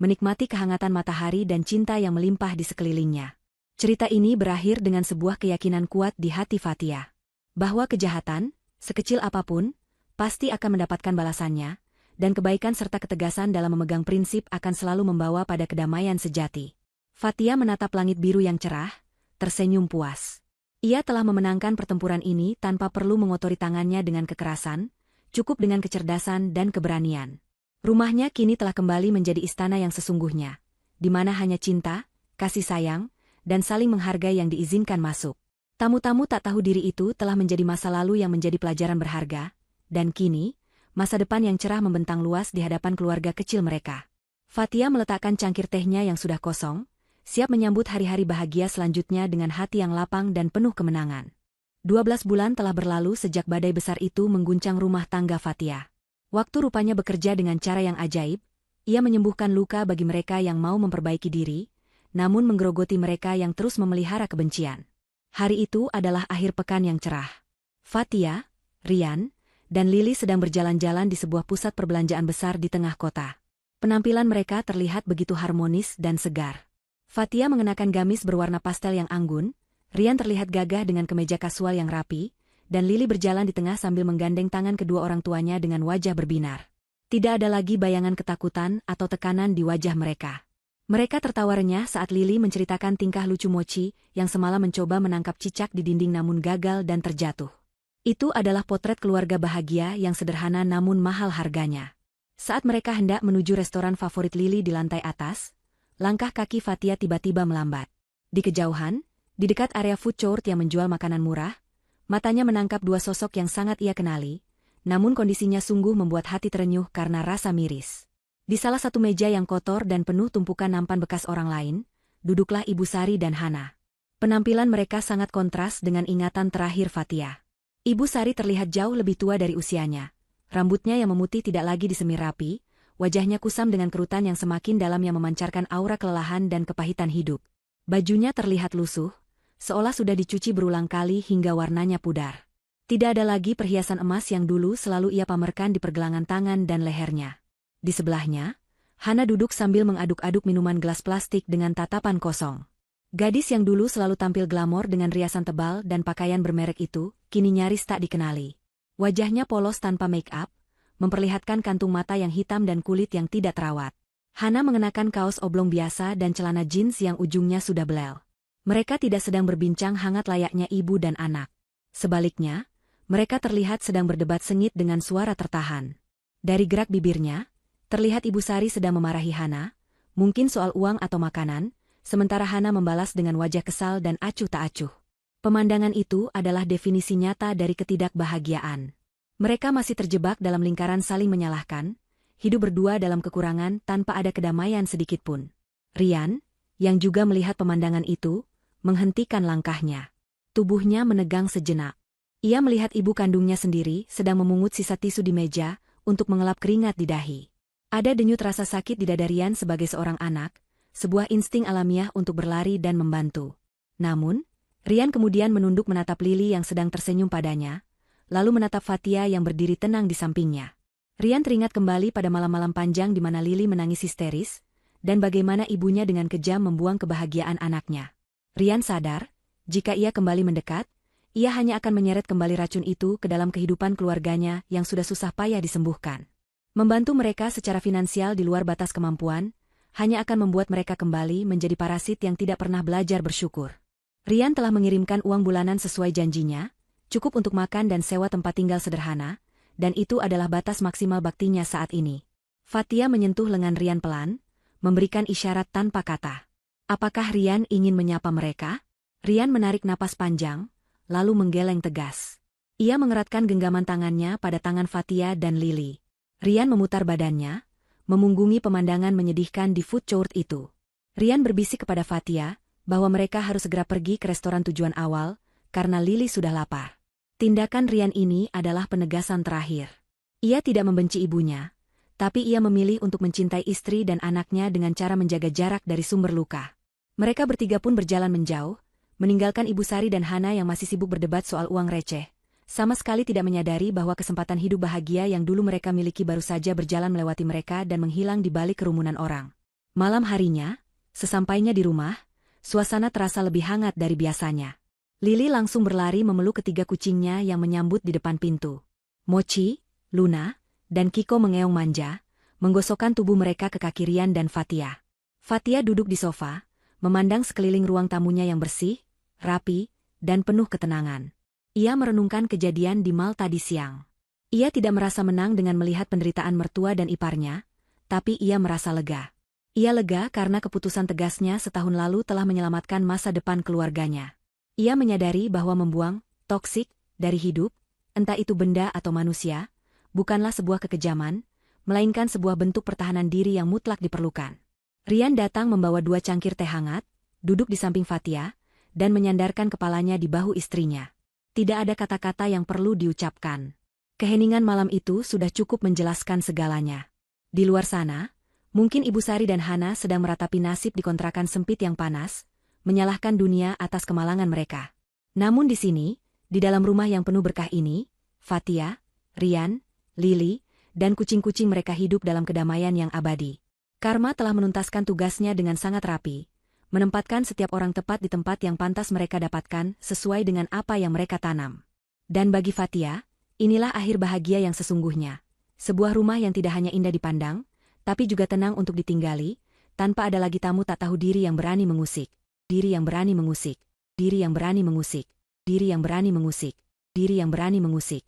[SPEAKER 1] menikmati kehangatan matahari dan cinta yang melimpah di sekelilingnya. Cerita ini berakhir dengan sebuah keyakinan kuat di hati Fathia, bahwa kejahatan, sekecil apapun, pasti akan mendapatkan balasannya, dan kebaikan serta ketegasan dalam memegang prinsip akan selalu membawa pada kedamaian sejati. Fathia menatap langit biru yang cerah, tersenyum puas. Ia telah memenangkan pertempuran ini tanpa perlu mengotori tangannya dengan kekerasan, cukup dengan kecerdasan dan keberanian. Rumahnya kini telah kembali menjadi istana yang sesungguhnya, di mana hanya cinta, kasih sayang, dan saling menghargai yang diizinkan masuk. Tamu-tamu tak tahu diri itu telah menjadi masa lalu yang menjadi pelajaran berharga, dan kini, masa depan yang cerah membentang luas di hadapan keluarga kecil mereka. Fathia meletakkan cangkir tehnya yang sudah kosong, siap menyambut hari-hari bahagia selanjutnya dengan hati yang lapang dan penuh kemenangan. 12 bulan telah berlalu sejak badai besar itu mengguncang rumah tangga Fathia. Waktu rupanya bekerja dengan cara yang ajaib, ia menyembuhkan luka bagi mereka yang mau memperbaiki diri, namun menggerogoti mereka yang terus memelihara kebencian. Hari itu adalah akhir pekan yang cerah. Fathia, Rian, dan Lily sedang berjalan-jalan di sebuah pusat perbelanjaan besar di tengah kota. Penampilan mereka terlihat begitu harmonis dan segar. Fathia mengenakan gamis berwarna pastel yang anggun, Rian terlihat gagah dengan kemeja kasual yang rapi, dan Lily berjalan di tengah sambil menggandeng tangan kedua orang tuanya dengan wajah berbinar. Tidak ada lagi bayangan ketakutan atau tekanan di wajah mereka. Mereka tertawa renyah saat Lily menceritakan tingkah lucu Mochi yang semalam mencoba menangkap cicak di dinding namun gagal dan terjatuh. Itu adalah potret keluarga bahagia yang sederhana namun mahal harganya. Saat mereka hendak menuju restoran favorit Lily di lantai atas, langkah kaki Fathia tiba-tiba melambat. Di kejauhan, di dekat area food court yang menjual makanan murah, matanya menangkap 2 sosok yang sangat ia kenali, namun kondisinya sungguh membuat hati terenyuh karena rasa miris. Di salah satu meja yang kotor dan penuh tumpukan nampan bekas orang lain, duduklah Ibu Sari dan Hana. Penampilan mereka sangat kontras dengan ingatan terakhir Fathia. Ibu Sari terlihat jauh lebih tua dari usianya. Rambutnya yang memutih tidak lagi disemir rapi, wajahnya kusam dengan kerutan yang semakin dalam yang memancarkan aura kelelahan dan kepahitan hidup. Bajunya terlihat lusuh, seolah sudah dicuci berulang kali hingga warnanya pudar. Tidak ada lagi perhiasan emas yang dulu selalu ia pamerkan di pergelangan tangan dan lehernya. Di sebelahnya, Hana duduk sambil mengaduk-aduk minuman gelas plastik dengan tatapan kosong. Gadis yang dulu selalu tampil glamor dengan riasan tebal dan pakaian bermerek itu, kini nyaris tak dikenali. Wajahnya polos tanpa make-up, memperlihatkan kantung mata yang hitam dan kulit yang tidak terawat. Hana mengenakan kaos oblong biasa dan celana jeans yang ujungnya sudah belel. Mereka tidak sedang berbincang hangat layaknya ibu dan anak. Sebaliknya, mereka terlihat sedang berdebat sengit dengan suara tertahan. Dari gerak bibirnya, terlihat Ibu Sari sedang memarahi Hana, mungkin soal uang atau makanan, sementara Hana membalas dengan wajah kesal dan acuh tak acuh. Pemandangan itu adalah definisi nyata dari ketidakbahagiaan. Mereka masih terjebak dalam lingkaran saling menyalahkan, hidup berdua dalam kekurangan tanpa ada kedamaian sedikitpun. Rian, yang juga melihat pemandangan itu, menghentikan langkahnya. Tubuhnya menegang sejenak. Ia melihat ibu kandungnya sendiri sedang memungut sisa tisu di meja untuk mengelap keringat di dahi. Ada denyut rasa sakit di dada Rian sebagai seorang anak, sebuah insting alamiah untuk berlari dan membantu. Namun, Rian kemudian menunduk menatap Lili yang sedang tersenyum padanya, lalu menatap Fatia yang berdiri tenang di sampingnya. Rian teringat kembali pada malam-malam panjang di mana Lili menangis histeris, dan bagaimana ibunya dengan kejam membuang kebahagiaan anaknya. Rian sadar, jika ia kembali mendekat, ia hanya akan menyeret kembali racun itu ke dalam kehidupan keluarganya yang sudah susah payah disembuhkan. Membantu mereka secara finansial di luar batas kemampuan, hanya akan membuat mereka kembali menjadi parasit yang tidak pernah belajar bersyukur. Rian telah mengirimkan uang bulanan sesuai janjinya, cukup untuk makan dan sewa tempat tinggal sederhana, dan itu adalah batas maksimal baktinya saat ini. Fatia menyentuh lengan Rian pelan, memberikan isyarat tanpa kata. Apakah Rian ingin menyapa mereka? Rian menarik napas panjang, lalu menggeleng tegas. Ia mengeratkan genggaman tangannya pada tangan Fatia dan Lili. Rian memutar badannya, memunggungi pemandangan menyedihkan di food court itu. Rian berbisik kepada Fatia bahwa mereka harus segera pergi ke restoran tujuan awal, karena Lili sudah lapar. Tindakan Rian ini adalah penegasan terakhir. Ia tidak membenci ibunya, tapi ia memilih untuk mencintai istri dan anaknya dengan cara menjaga jarak dari sumber luka. Mereka bertiga pun berjalan menjauh, meninggalkan Ibu Sari dan Hana yang masih sibuk berdebat soal uang receh, sama sekali tidak menyadari bahwa kesempatan hidup bahagia yang dulu mereka miliki baru saja berjalan melewati mereka dan menghilang di balik kerumunan orang. Malam harinya, sesampainya di rumah, suasana terasa lebih hangat dari biasanya. Lili langsung berlari memeluk ketiga kucingnya yang menyambut di depan pintu. Mochi, Luna, dan Kiko mengeong manja, menggosokkan tubuh mereka ke kaki Rian dan Fatia. Fatia duduk di sofa, memandang sekeliling ruang tamunya yang bersih, rapi, dan penuh ketenangan. Ia merenungkan kejadian di mal tadi siang. Ia tidak merasa menang dengan melihat penderitaan mertua dan iparnya, tapi ia merasa lega. Ia lega karena keputusan tegasnya setahun lalu telah menyelamatkan masa depan keluarganya. Ia menyadari bahwa membuang toksik dari hidup, entah itu benda atau manusia, bukanlah sebuah kekejaman, melainkan sebuah bentuk pertahanan diri yang mutlak diperlukan. Rian datang membawa 2 cangkir teh hangat, duduk di samping Fatia, dan menyandarkan kepalanya di bahu istrinya. Tidak ada kata-kata yang perlu diucapkan. Keheningan malam itu sudah cukup menjelaskan segalanya. Di luar sana, mungkin Ibu Sari dan Hana sedang meratapi nasib di kontrakan sempit yang panas, menyalahkan dunia atas kemalangan mereka. Namun di sini, di dalam rumah yang penuh berkah ini, Fatia, Rian, Lili, dan kucing-kucing mereka hidup dalam kedamaian yang abadi. Karma telah menuntaskan tugasnya dengan sangat rapi, menempatkan setiap orang tepat di tempat yang pantas mereka dapatkan sesuai dengan apa yang mereka tanam. Dan bagi Fatia, inilah akhir bahagia yang sesungguhnya. Sebuah rumah yang tidak hanya indah dipandang, tapi juga tenang untuk ditinggali, tanpa ada lagi tamu tak tahu diri yang berani mengusik. Diri yang berani mengusik. Diri yang berani mengusik. Diri yang berani mengusik. Diri yang berani mengusik.